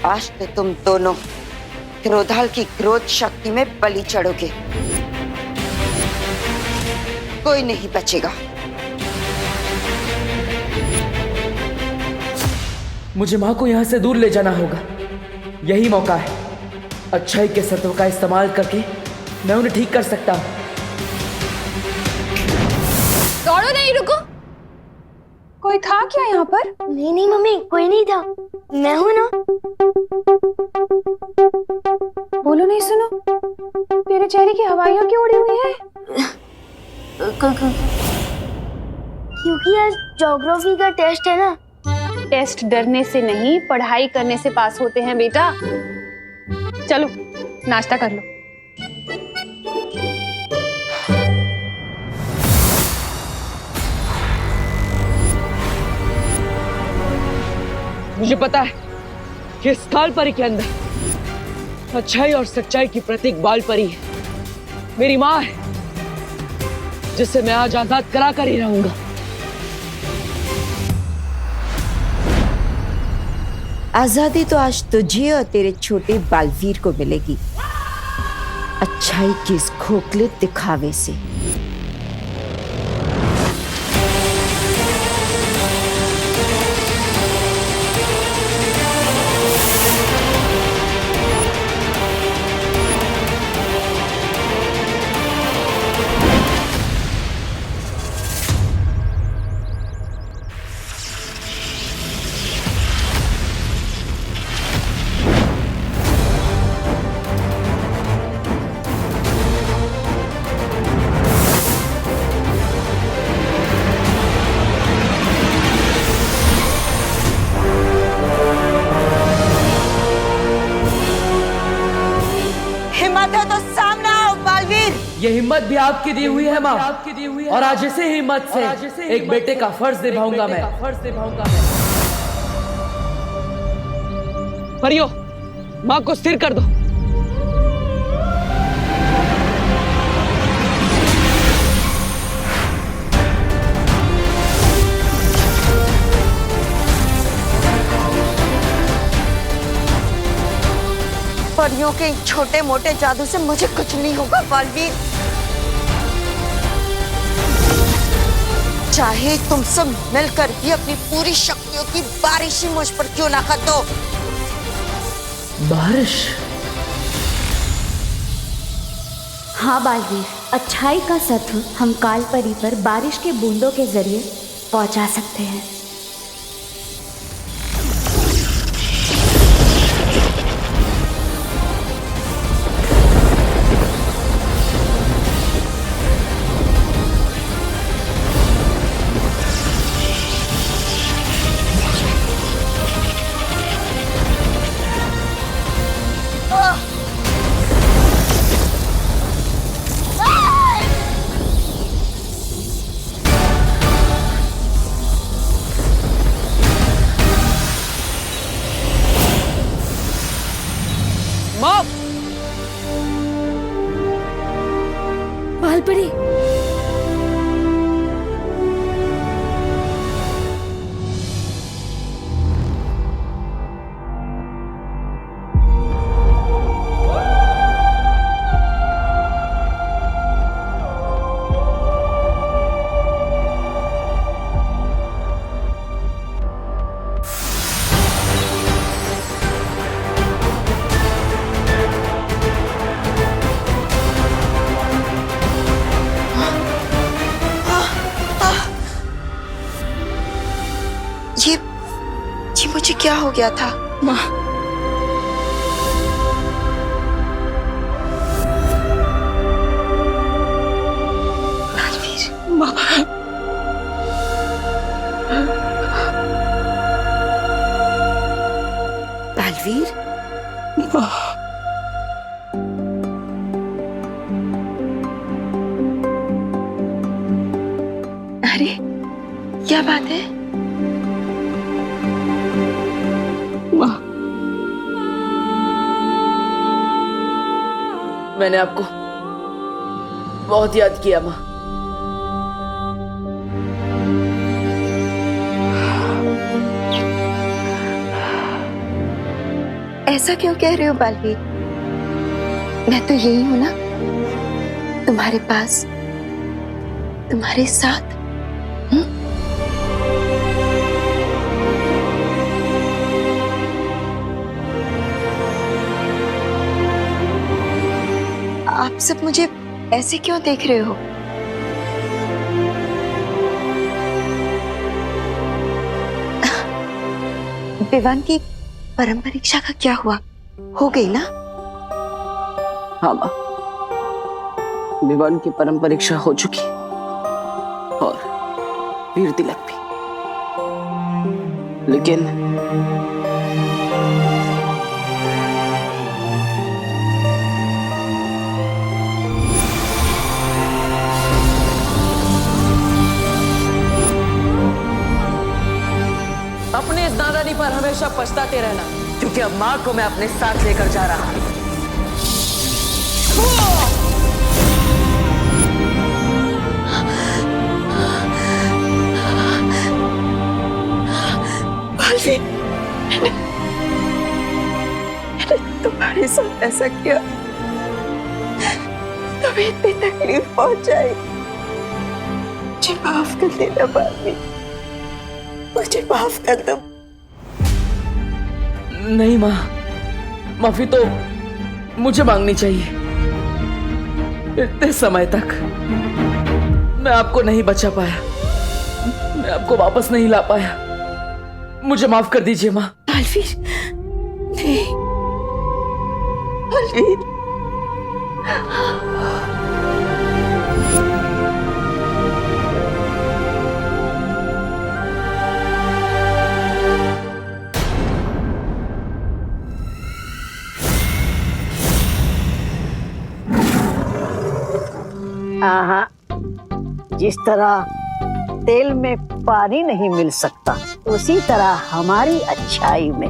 O: आज तो तुम दोनों क्रोधाल की क्रोध शक्ति में बलि चढ़ोगे। कोई नहीं बचेगा।
P: मुझे माँ को यहाँ से दूर ले जाना होगा। यही मौका है। अच्छाई के सत्व का इस्तेमाल करके मैं उन्हें ठीक कर सकता हूँ।
C: दौड़ो नहीं, रुको। कोई था क्या यहाँ पर?
A: नहीं नहीं मम्मी, कोई नहीं था, मैं हूँ ना।
C: बोलो नहीं, सुनो, तेरे चेहरे की हवाइयाँ क्यों उड़ी हुई है?
A: क्योंकि आज ज्योग्राफी का टेस्ट है ना।
C: टेस्ट डरने से नहीं, पढ़ाई करने से पास होते हैं बेटा। चलो नाश्ता कर लो।
P: मुझे पता है कि इस काल परी के अंदर अच्छाई और सच्चाई की प्रतीक बाल परी है। मेरी माँ है, जिससे मैं आज आजाद करा कर ही रहूंगा।
O: आजादी तो आज तुझे और तेरे छोटे बालवीर को मिलेगी, अच्छाई के इस खोखले दिखावे से।
P: ये हिम्मत भी आपकी दी हुई है माँ, और आज इसी हिम्मत से एक बेटे का फर्ज निभाऊंगा मैं। परियो, माँ को स्थिर कर दो।
O: परियों के छोटे मोटे जादू से मुझे कुछ नहीं होगा बालवीर। चाहे तुम सब मिलकर भी अपनी पूरी शक्तियों की बारिश ही मुझ पर क्यों ना कर दो।
P: बारिश?
D: हाँ बालवीर, अच्छाई का सत्व हम काल परी पर बारिश के बूंदों के जरिए पहुंचा सकते हैं।
G: बालपरी,
O: ये मुझे क्या हो गया था?
G: माँ,
O: माँ, बालवीर, अरे क्या बात है?
B: मैंने आपको बहुत याद किया माँ।
O: ऐसा क्यों कह रहे हो बालवीर? मैं तो यही हूं ना, तुम्हारे पास, तुम्हारे साथ। आप सब मुझे ऐसे क्यों देख रहे हो? विवान की परम परीक्षा का क्या हुआ? हो गई ना?
B: हाँ माँ, विवान की परम परीक्षा हो चुकी और वीर तिलक भी। लेकिन अपने इस नादानी पर हमेशा पछताते रहना, क्योंकि अब माँ को मैं अपने साथ लेकर जा रहा हूं।
O: मैंने तुम्हारे साथ ऐसा किया, तुम्हें इतनी तकलीफ पहुंचाई। मुझे माफ कर देना बालवीर, मुझे माफ कर दो।
B: नहीं माँ, माफी तो मुझे मांगनी चाहिए। इतने समय तक मैं आपको नहीं बचा पाया, मैं आपको वापस नहीं ला पाया। मुझे माफ कर दीजिए माँ।
O: बालवीर, नहीं बालवीर।
K: हाँ, जिस तरह तेल में पानी नहीं मिल सकता, उसी तरह हमारी अच्छाई में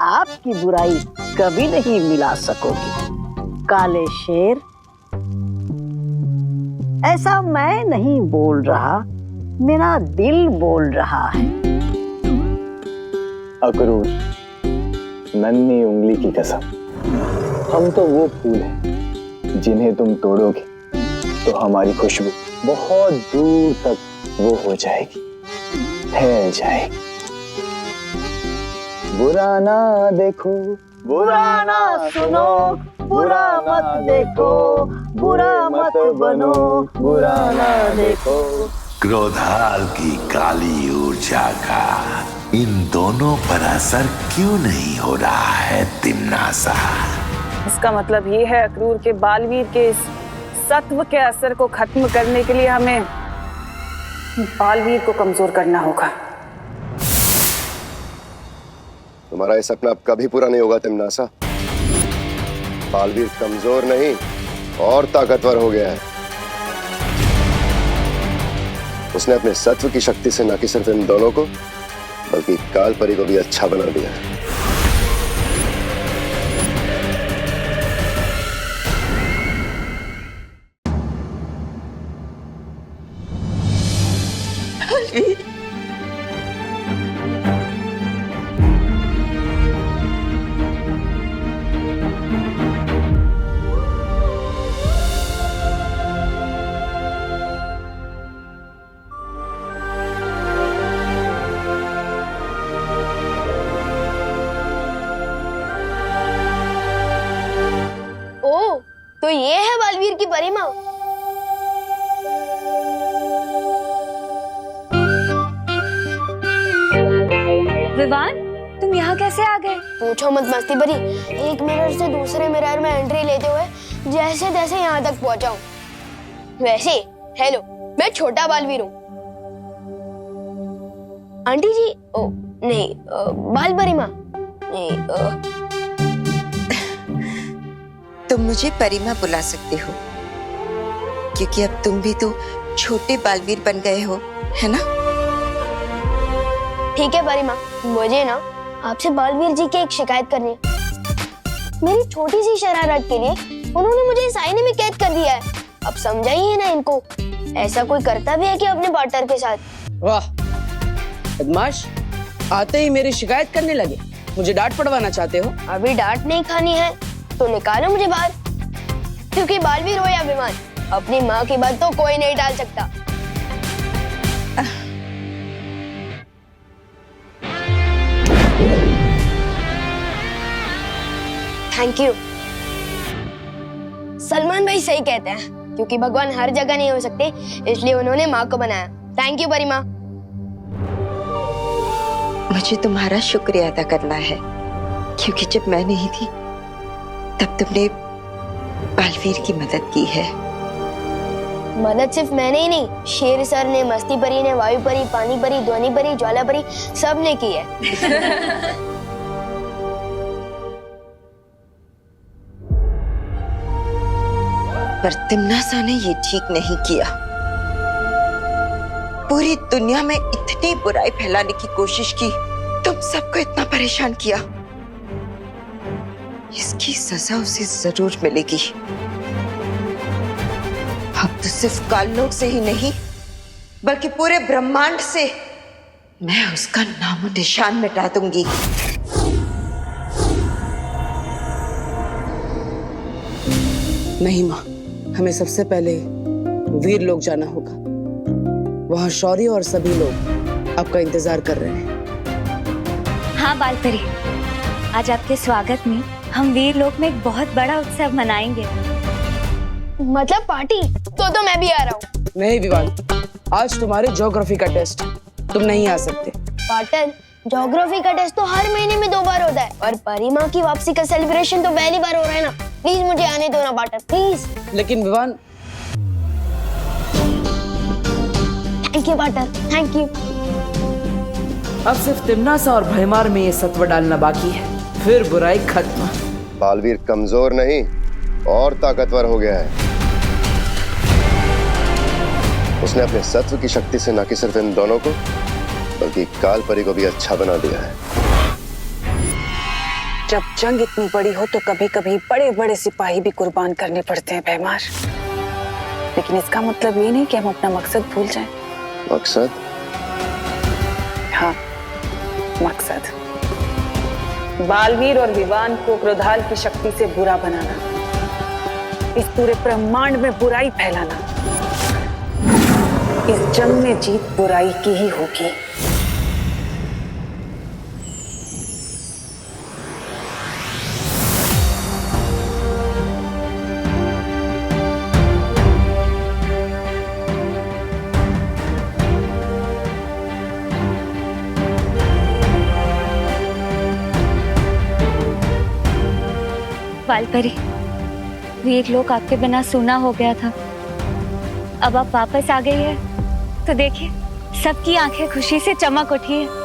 K: आपकी बुराई कभी नहीं मिला सकोगी। काले शेर, ऐसा मैं नहीं बोल रहा, मेरा दिल बोल रहा है।
J: अक्रूर, नन्ही उंगली की कसम, हम तो वो फूल हैं जिन्हें तुम तोड़ोगे तो हमारी खुशबू बहुत दूर तक वो हो जाएगी, फैल जाएगी। बुरा ना देखो,
K: बुरा ना सुनो, बुरा मत देखो, बुरा मत बनो, बुरा ना देखो।
F: क्रोधाल की काली ऊर्जा का इन दोनों पर असर क्यों नहीं हो रहा है तिम्नासा?
N: इसका मतलब ये है अक्रूर के बालवीर के इस सत्व के असर को खत्म करने के लिए हमें बालवीर को कमजोर करना होगा।
L: तुम्हारा ये सपना अब कभी पूरा नहीं होगा तिम्नासा। बालवीर कमजोर नहीं और ताकतवर हो गया है। उसने अपने सत्व की शक्ति से न कि सिर्फ इन दोनों को, बल्कि कालपरी को भी अच्छा बना दिया है।
A: तो ये है बालवीर की परिमा।
D: विवान, तुम यहाँ कैसे आ गए?
A: पूछो मत मस्ती भरी, एक मिरर से दूसरे मिरर में एंट्री लेते हुए जैसे तैसे यहाँ तक पहुँचा हूँ। वैसे हेलो, मैं छोटा बालवीर हूँ। आंटी जी, ओ नहीं, बाल परिमा नहीं।
O: तुम मुझे परिमा बुला सकते हो, क्योंकि अब तुम भी तो छोटे बालवीर बन गए हो, है ना?
A: ठीक है परिमा, मुझे ना आपसे बालवीर जी की एक शिकायत करनी है। मेरी छोटी सी शरारत के लिए उन्होंने मुझे इस आईने में कैद कर दिया है। अब समझाइए ना इनको, ऐसा कोई करता भी है कि अपने पार्टनर के साथ?
P: वाह बदमाश, आते ही मेरी शिकायत करने लगे। मुझे डांट पड़वाना चाहते हो?
A: अभी डांट नहीं खानी है तो निकालो मुझे बाहर, क्योंकि बालवीर हो या विमान, अपनी माँ की बात तो कोई नहीं टाल सकता। Thank you. सलमान भाई सही कहते हैं, क्योंकि भगवान हर जगह नहीं हो सकते, इसलिए उन्होंने माँ को बनाया। Thank you Parima.
O: मुझे तुम्हारा शुक्रिया अदा करना है, क्योंकि जब मैं नहीं थी तब तुमने बालवीर की मदद की है।
A: मदद सिर्फ मैंने ही नहीं, शेर सर ने, मस्ती परी ने, वायु परी, पानी परी, ध्वनि परी, ज्वाला परी, सब ने की है।
O: पर तिम्नासा ने ये ठीक नहीं किया। पूरी दुनिया में इतनी बुराई फैलाने की कोशिश की, तुम सबको इतना परेशान किया। इसकी सजा उसे जरूर मिलेगी। अब तो सिर्फ काललोक से ही नहीं, बल्कि पूरे ब्रह्मांड से मैं उसका नामो निशान मिटा दूंगी।
P: नहीं माँ, हमें सबसे पहले वीर लोग जाना होगा। वहाँ शौर्य और सभी लोग आपका इंतजार कर रहे हैं।
D: हाँ बालपरी, आज आपके स्वागत में हम वीर लोक में एक बहुत बड़ा उत्सव मनाएंगे।
A: मतलब पार्टी? तो मैं भी आ रहा हूँ।
P: नहीं विवान, आज तुम्हारे ज्योग्राफी का टेस्ट, तुम नहीं आ सकते।
A: पार्टनर, ज्योग्राफी का टेस्ट तो हर महीने में 2 बार होता है, और परिमा की वापसी का सेलिब्रेशन तो पहली बार हो रहा है ना। प्लीज मुझे आने दो ना पार्टनर, प्लीज।
P: लेकिन Vivaan.
A: Thank you partner, thank you.
B: अब सिर्फ तिम्नासा और भयमार में ये सत्व डालना बाकी है, फिर बुराई खत्म।
L: बालवीर कमजोर नहीं और ताकतवर हो गया है। उसने अपने सत्व की शक्ति से न कि सिर्फ इन दोनों को, बल्कि काल परी को भी अच्छा बना दिया है।
N: जब जंग इतनी बड़ी हो तो कभी कभी बड़े बड़े सिपाही भी कुर्बान करने पड़ते हैं भैमार, लेकिन इसका मतलब ये नहीं कि हम अपना मकसद भूल जाएं।
L: मकसद?
N: हाँ, मकसद बालवीर और विवान को क्रोधाल की शक्ति से बुरा बनाना, इस पूरे ब्रह्मांड में बुराई फैलाना। इस जंग में जीत बुराई की ही होगी।
D: बालपरी, वीर लोक आपके बिना सूना हो गया था। अब आप वापस आ गई है तो देखिए, सबकी आंखें खुशी से चमक उठी है।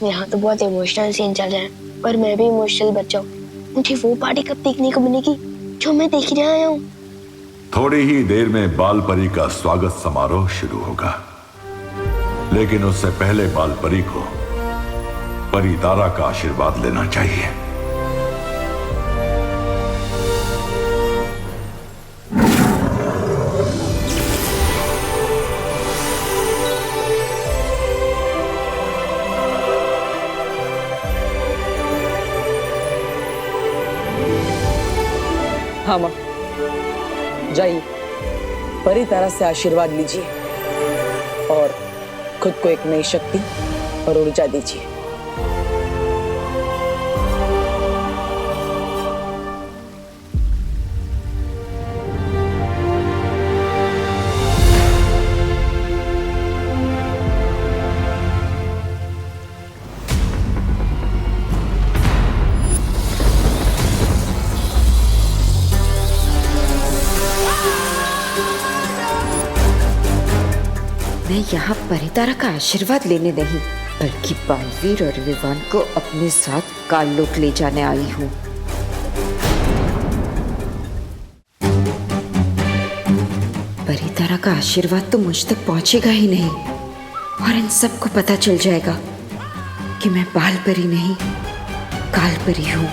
A: यहाँ तो बहुत इमोशनल सीन चल रहा है, पर मैं भी इमोशनल बच्चा हूँ। मुझे वो पार्टी कब देखने को मिलेगी जो मैं देख रहा आया हूँ?
F: थोड़ी ही देर में बाल परी का स्वागत समारोह शुरू होगा, लेकिन उससे पहले बाल परी को परी तारा का आशीर्वाद लेना चाहिए।
P: हाँ माँ, जाइए परी तारा से आशीर्वाद लीजिए और खुद को एक नई शक्ति और ऊर्जा दीजिए।
O: मैं यहाँ परितारा का आशीर्वाद लेने नहीं, बल्कि बालवीर और विवान को अपने साथ काललोक ले जाने आई हूँ। परितारा का आशीर्वाद तो मुझ तक पहुंचेगा ही नहीं, और इन सबको पता चल जाएगा कि मैं बाल परी नहीं, काल परी हूँ।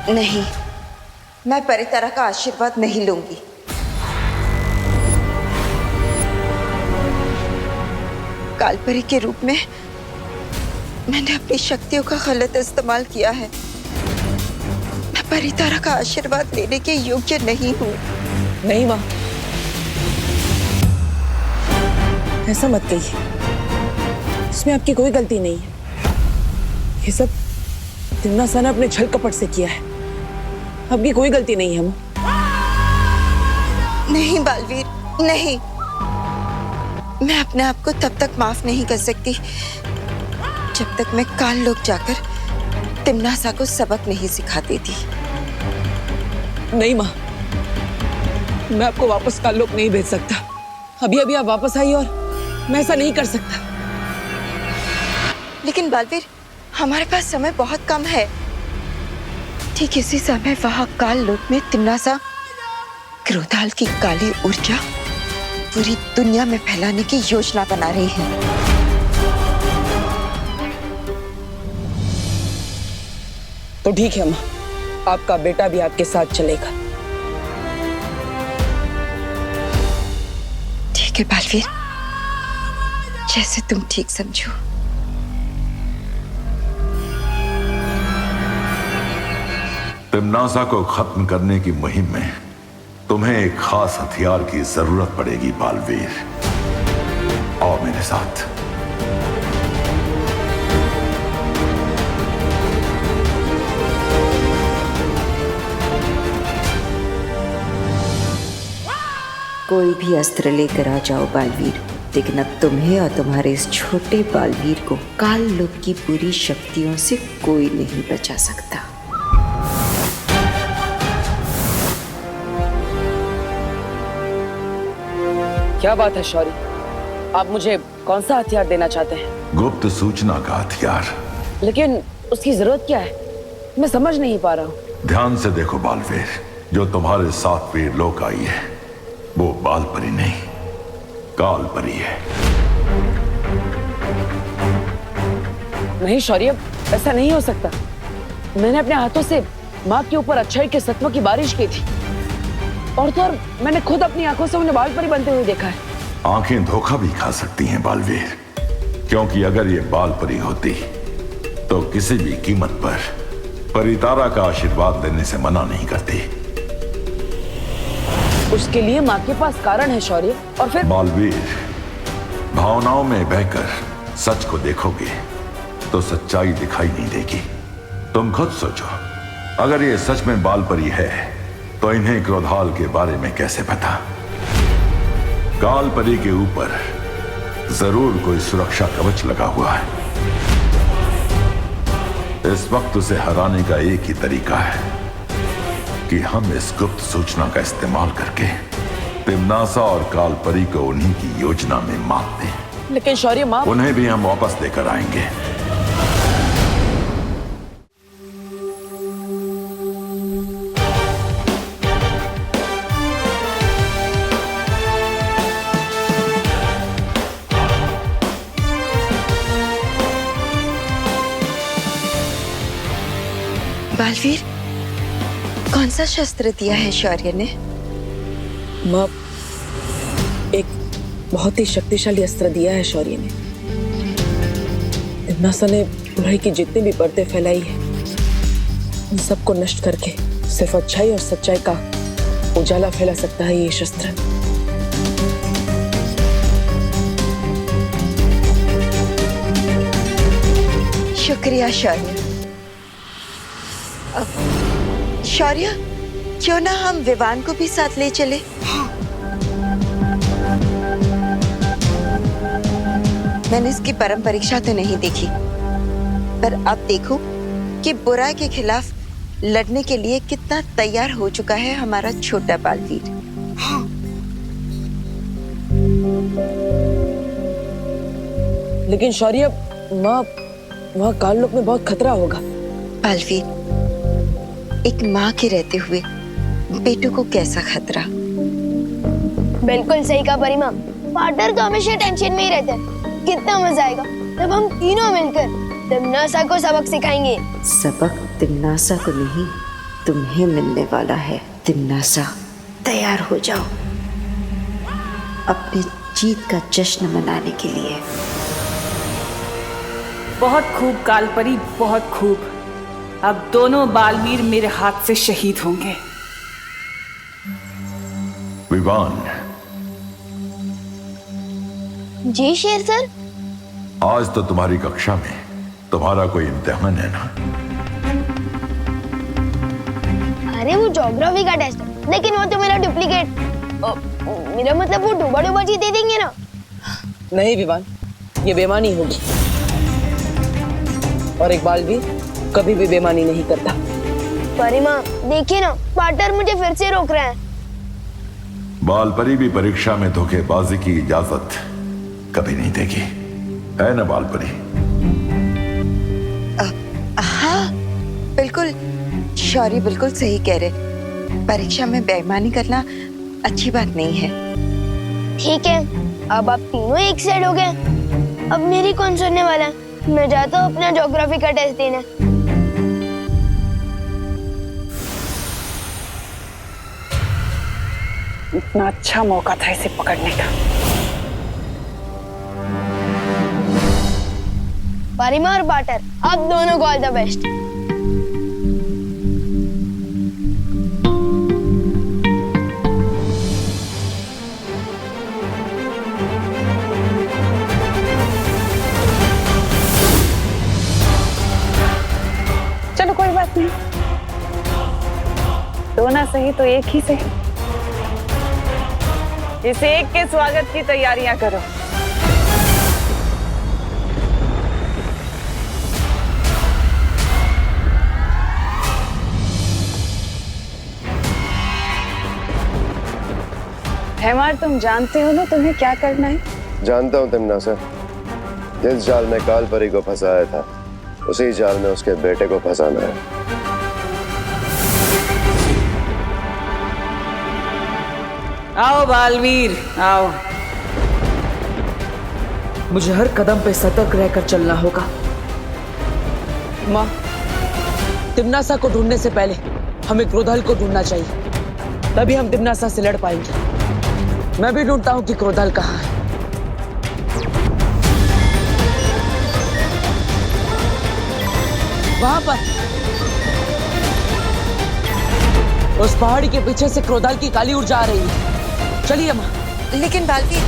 O: नहीं, मैं परितारा का आशीर्वाद नहीं लूंगी। कालपरी के रूप में मैंने अपनी शक्तियों का गलत इस्तेमाल किया है। मैं परितारा का आशीर्वाद लेने के योग्य नहीं हूँ।
P: नहीं माँ, ऐसा मत कहिए। इसमें आपकी कोई गलती नहीं है। ये सब तिम्नासा ने अपने छल कपट से किया है। आपकी कोई गलती नहीं है माँ।
O: नहीं बालवीर, नहीं। मैं अपने आप को तब तक माफ नहीं कर सकती जब तक मैं काल लोक जाकर तिम्नासा को सबक नहीं सिखा देती।
P: नहीं माँ, मैं आपको वापस काल लोक नहीं भेज सकता। अभी अभी आप वापस आई और मैं ऐसा नहीं कर सकता।
O: लेकिन बालवीर, हमारे पास समय बहुत कम है। ठीक इसी समय वहां काल लोक में तिम्नासा क्रोधाल की काली ऊर्जा पूरी दुनिया में फैलाने की योजना बना रही है।
P: तो ठीक है माँ, आपका बेटा भी आपके साथ चलेगा।
O: ठीक है बालवीर, जैसे तुम ठीक समझो।
F: तिम्नासा को खत्म करने की मुहिम में तुम्हें एक खास हथियार की जरूरत पड़ेगी बालवीर। आओ मेरे साथ।
O: कोई भी अस्त्र लेकर आ जाओ बालवीर, लेकिन अब तुम्हें और तुम्हारे इस छोटे बालवीर को काल लोक की पूरी शक्तियों से कोई नहीं बचा सकता।
P: क्या बात है शौरी, आप मुझे कौन सा हथियार देना चाहते हैं?
F: गुप्त सूचना का हथियार।
P: लेकिन उसकी जरूरत क्या है? मैं समझ नहीं पा रहा हूँ।
F: ध्यान से देखो बालवीर, जो तुम्हारे साथ वीर लोक आई है वो बाल परी नहीं, काल परी है।
P: नहीं शौर्य, ऐसा नहीं हो सकता। मैंने अपने हाथों से माँ के ऊपर अच्छाई के सत्वों की बारिश की थी, और तो और मैंने खुद अपनी आंखों से उन्हें बाल परी बनते हुए देखा है।
F: आंखें धोखा भी खा सकती हैं बालवीर, क्योंकि अगर ये बाल परी होती तो किसी भी कीमत पर परितारा का आशीर्वाद लेने से मना नहीं करती।
P: उसके लिए माँ के पास कारण है शौर्य। और फिर
F: बालवीर, भावनाओं में बहकर सच को देखोगे तो सच्चाई दिखाई नहीं देगी। तुम खुद सोचो, अगर ये सच में बाल परी है तो इन्हें क्रोधाल के बारे में कैसे पता? काल परी के ऊपर जरूर कोई सुरक्षा कवच लगा हुआ है। इस वक्त उसे हराने का एक ही तरीका है कि हम इस गुप्त सूचना का इस्तेमाल करके तिम्नासा और काल परी को उन्हीं की योजना में मात दें।
P: लेकिन शौर्य माँ,
F: उन्हें भी हम वापस लेकर आएंगे।
O: बालवीर, कौन सा शस्त्र दिया है शौर्य ने?
P: माँ, एक बहुत ही शक्तिशाली अस्त्र दिया है शौर्य ने। तिम्नासा ने बुराई की जितनी भी परतें फैलाई है, उन सबको नष्ट करके सिर्फ अच्छाई और सच्चाई का उजाला फैला सकता है ये शस्त्र।
O: शुक्रिया शौर्य। शौर्य, क्यों ना हम विवान को भी साथ ले चले? मैंने इसकी परम परीक्षा तो नहीं देखी, पर अब देखो कि बुराई के खिलाफ लड़ने के लिए कितना तैयार हो चुका है हमारा छोटा बालवीर।
P: लेकिन शौर्य, माँ, वहाँ काललोक में बहुत खतरा होगा।
O: बालवीर, एक माँ के रहते हुए बेटू को कैसा खतरा?
A: बिल्कुल सही कहा परिमा। पार्टनर तो हमेशा टेंशन में ही रहते हैं। कितना मजा आएगा जब हम तीनों मिलकर तिम्नासा को सबक सिखाएंगे।
O: सबक तिम्नासा को नहीं, तुम्हें मिलने वाला है। तिम्नासा, तैयार हो जाओ अपनी जीत का जश्न मनाने के लिए।
N: बहुत खूब कालपरी, बहुत खूब। अब दोनों बालवीर मेरे हाथ से शहीद होंगे।
F: विवान।
A: जी शेर सर।
F: आज तो तुम्हारी कक्षा में तुम्हारा कोई इम्तिहान है ना?
A: अरे वो ज्योग्राफी का टेस्ट है, लेकिन वो तो मेरा डुप्लीकेट। मेरा मतलब वो डूबा डूबा जी दे देंगे ना?
P: नहीं विवान, ये बेईमानी होगी। और एक बालवीर कभी भी बेईमानी नहीं करता।
A: परिमा देखिए ना, पार्टनर मुझे फिर से रोक रहे हैं।
F: बालपरी भी परीक्षा में धोखेबाजी की इजाजत कभी नहीं देगी, है ना बालपरी?
O: हाँ बिल्कुल, शौर्य बिल्कुल सही कह रहे। परीक्षा में बेईमानी करना अच्छी बात नहीं है।
A: ठीक है, अब आप तीनों एक साइड हो गए। अब मेरी कौन सुनने वाला है? मैं जाता हूँ अपना ज्योग्राफी का टेस्ट देने।
N: इतना अच्छा मौका था इसे पकड़ने का।
A: परिमा और पार्टनर, आप दोनों को ऑल द बेस्ट।
N: चलो कोई बात नहीं, दो ना सही तो एक ही सही। इस एक के स्वागत की तैयारियां करो। हेमार, तुम जानते हो ना तुम्हें क्या करना है?
L: जानता हूँ तिम्नासा, जिस जाल में कालपरी को फंसाया था उसी जाल में उसके बेटे को फंसाना है।
N: आओ बालवीर, आओ।
P: मुझे हर कदम पे सतर्क रहकर चलना होगा। माँ, तिम्नासा को ढूंढने से पहले हमें क्रोधाल को ढूंढना चाहिए, तभी हम तिम्नासा से लड़ पाएंगे। मैं भी ढूंढता हूँ कि क्रोधाल कहाँ है। वहां पर उस पहाड़ी के पीछे से क्रोधाल की काली ऊर्जा आ रही है। चलिए माँ।
O: लेकिन बालवीर,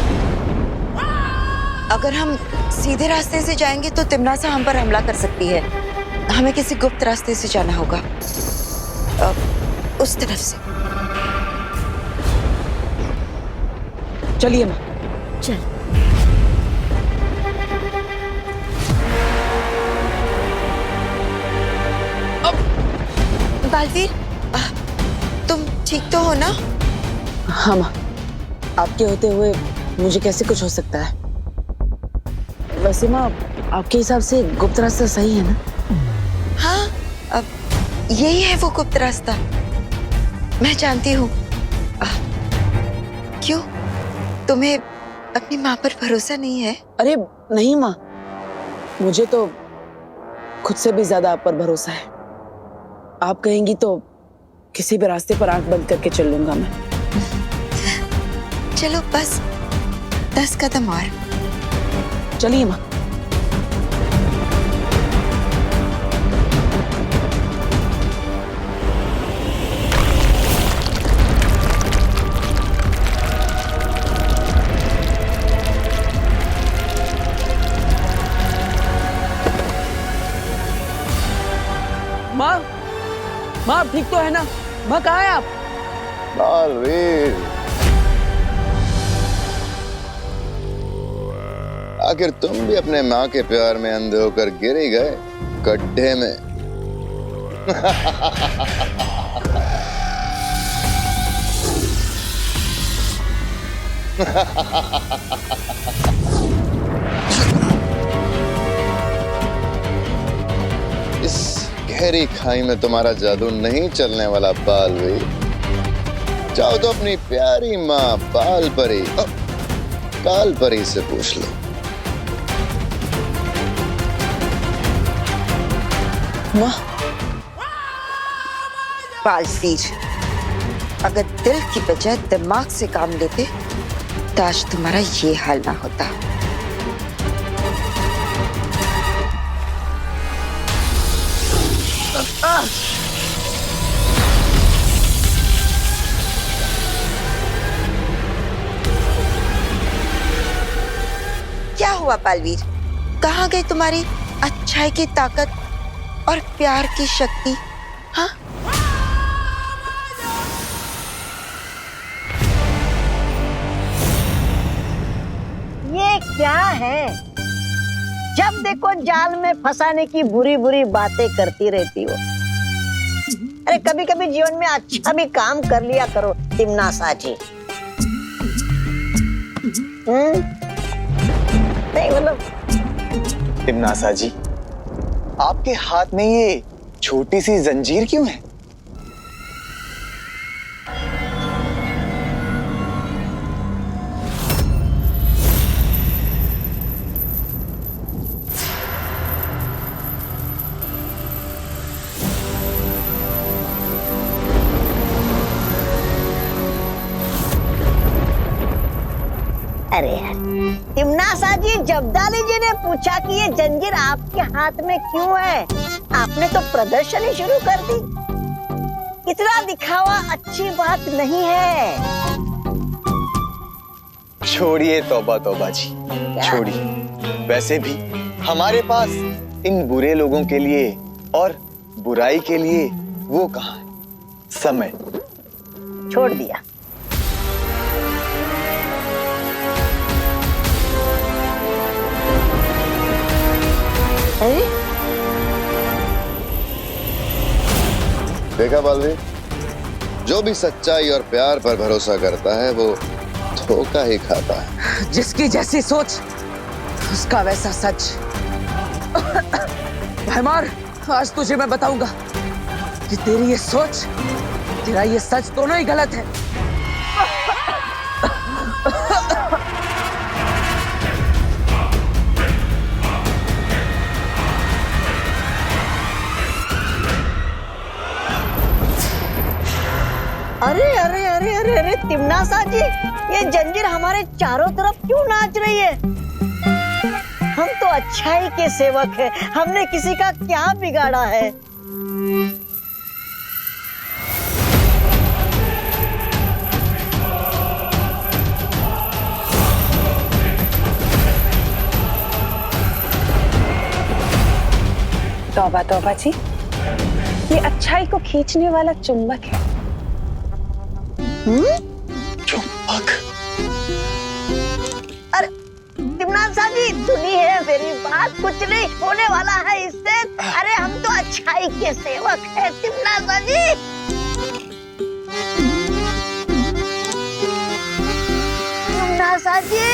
O: अगर हम सीधे रास्ते से जाएंगे तो तिम्नासा हम पर हमला कर सकती है। हमें किसी गुप्त रास्ते से जाना होगा, उस तरफ से।
P: चलिए माँ।
G: चल।
O: बालवीर, तुम ठीक तो हो ना?
P: हाँ माँ, आपके होते हुए मुझे कैसे कुछ हो सकता है? वैसे माँ, आपके हिसाब से गुप्त रास्ता सही है ना?
O: हाँ, अब यही है वो गुप्त रास्ता। मैं जानती हूँ। क्यों, तुम्हें अपनी माँ पर भरोसा नहीं है?
P: अरे नहीं माँ, मुझे तो खुद से भी ज्यादा आप पर भरोसा है। आप कहेंगी तो किसी भी रास्ते पर आंख बंद करके चल लूंगा मैं।
O: चलो बस 10 कदम और।
P: चलिए माँ। माँ, माँ ठीक तो है ना? माँ कहाँ है आप?
L: बालवीर, आखिर तुम भी अपने माँ के प्यार में अंधे होकर गिर ही गए गड्ढे में। इस गहरी खाई में तुम्हारा जादू नहीं चलने वाला बालवीर। जाओ तो अपनी प्यारी माँ बाल परी काल परी से पूछ लो।
O: माँ, बालवीर, अगर दिल की बजाय दिमाग से काम लेते तो आज तुम्हारा ये हाल ना होता। क्या हुआ बालवीर? कहाँ गई तुम्हारी अच्छाई की ताकत और प्यार की शक्ति? हाँ?
K: ये क्या है? जब देखो जाल में फंसाने की बुरी बुरी बातें करती रहती हो। अरे कभी कभी जीवन में अच्छा भी काम कर लिया करो तिमना साची। नहीं मतलब
J: तिमनासा जी, आपके हाथ में ये छोटी सी जंजीर क्यों है?
K: अरे यार, तिमनासा जी, जब्दाली जी ने पूछा कि ये जंजीर आपके हाथ में क्यों है? आपने तो प्रदर्शन ही शुरू कर दी। इतना दिखावा अच्छी बात नहीं है।
J: छोड़िए तौबा तौबा जी, छोड़िए। वैसे भी हमारे पास इन बुरे लोगों के लिए और बुराई के लिए वो कहाँ है? समय
K: छोड़ दिया।
L: देखा बालवीर, जो भी सच्चाई और प्यार पर भरोसा करता है वो धोखा ही खाता है।
B: जिसकी जैसी सोच उसका वैसा सच। भैमार, आज तुझे मैं बताऊंगा कि तेरी ये सोच, तेरा ये सच दोनों ही गलत है।
K: अरे अरे अरे अरे अरे तिमनासा जी, ये जंजीर हमारे चारों तरफ क्यों नाच रही है? हम तो अच्छाई के सेवक हैं, हमने किसी का क्या बिगाड़ा है?
N: तौबा तौबा जी, ये अच्छाई को खींचने वाला चुंबक है।
J: चुंबक?
K: अरे तिमनासा जी, सुनी है मेरी बात, कुछ नहीं होने वाला है इससे। अरे हम तो अच्छाई के सेवक हैं तिमनासा जी। तिमनासा जी,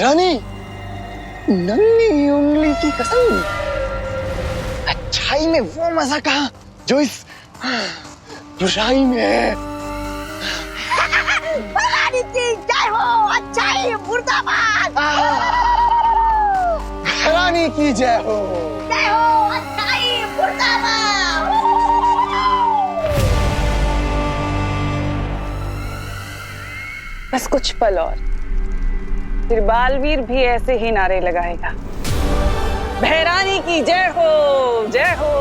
J: रानी, नन्ही उंगली की कसम, अच्छाई में वो मजा कहाँ जो इस बुराई में है।
K: भगवान की जय हो, अच्छाई मुर्दाबाद।
J: रानी की जय हो।
K: जय हो, अच्छाई मुर्दाबाद।
N: बस कुछ पल और, फिर बालवीर भी ऐसे ही नारे लगाएगा। भैरानी की जय हो, जय हो।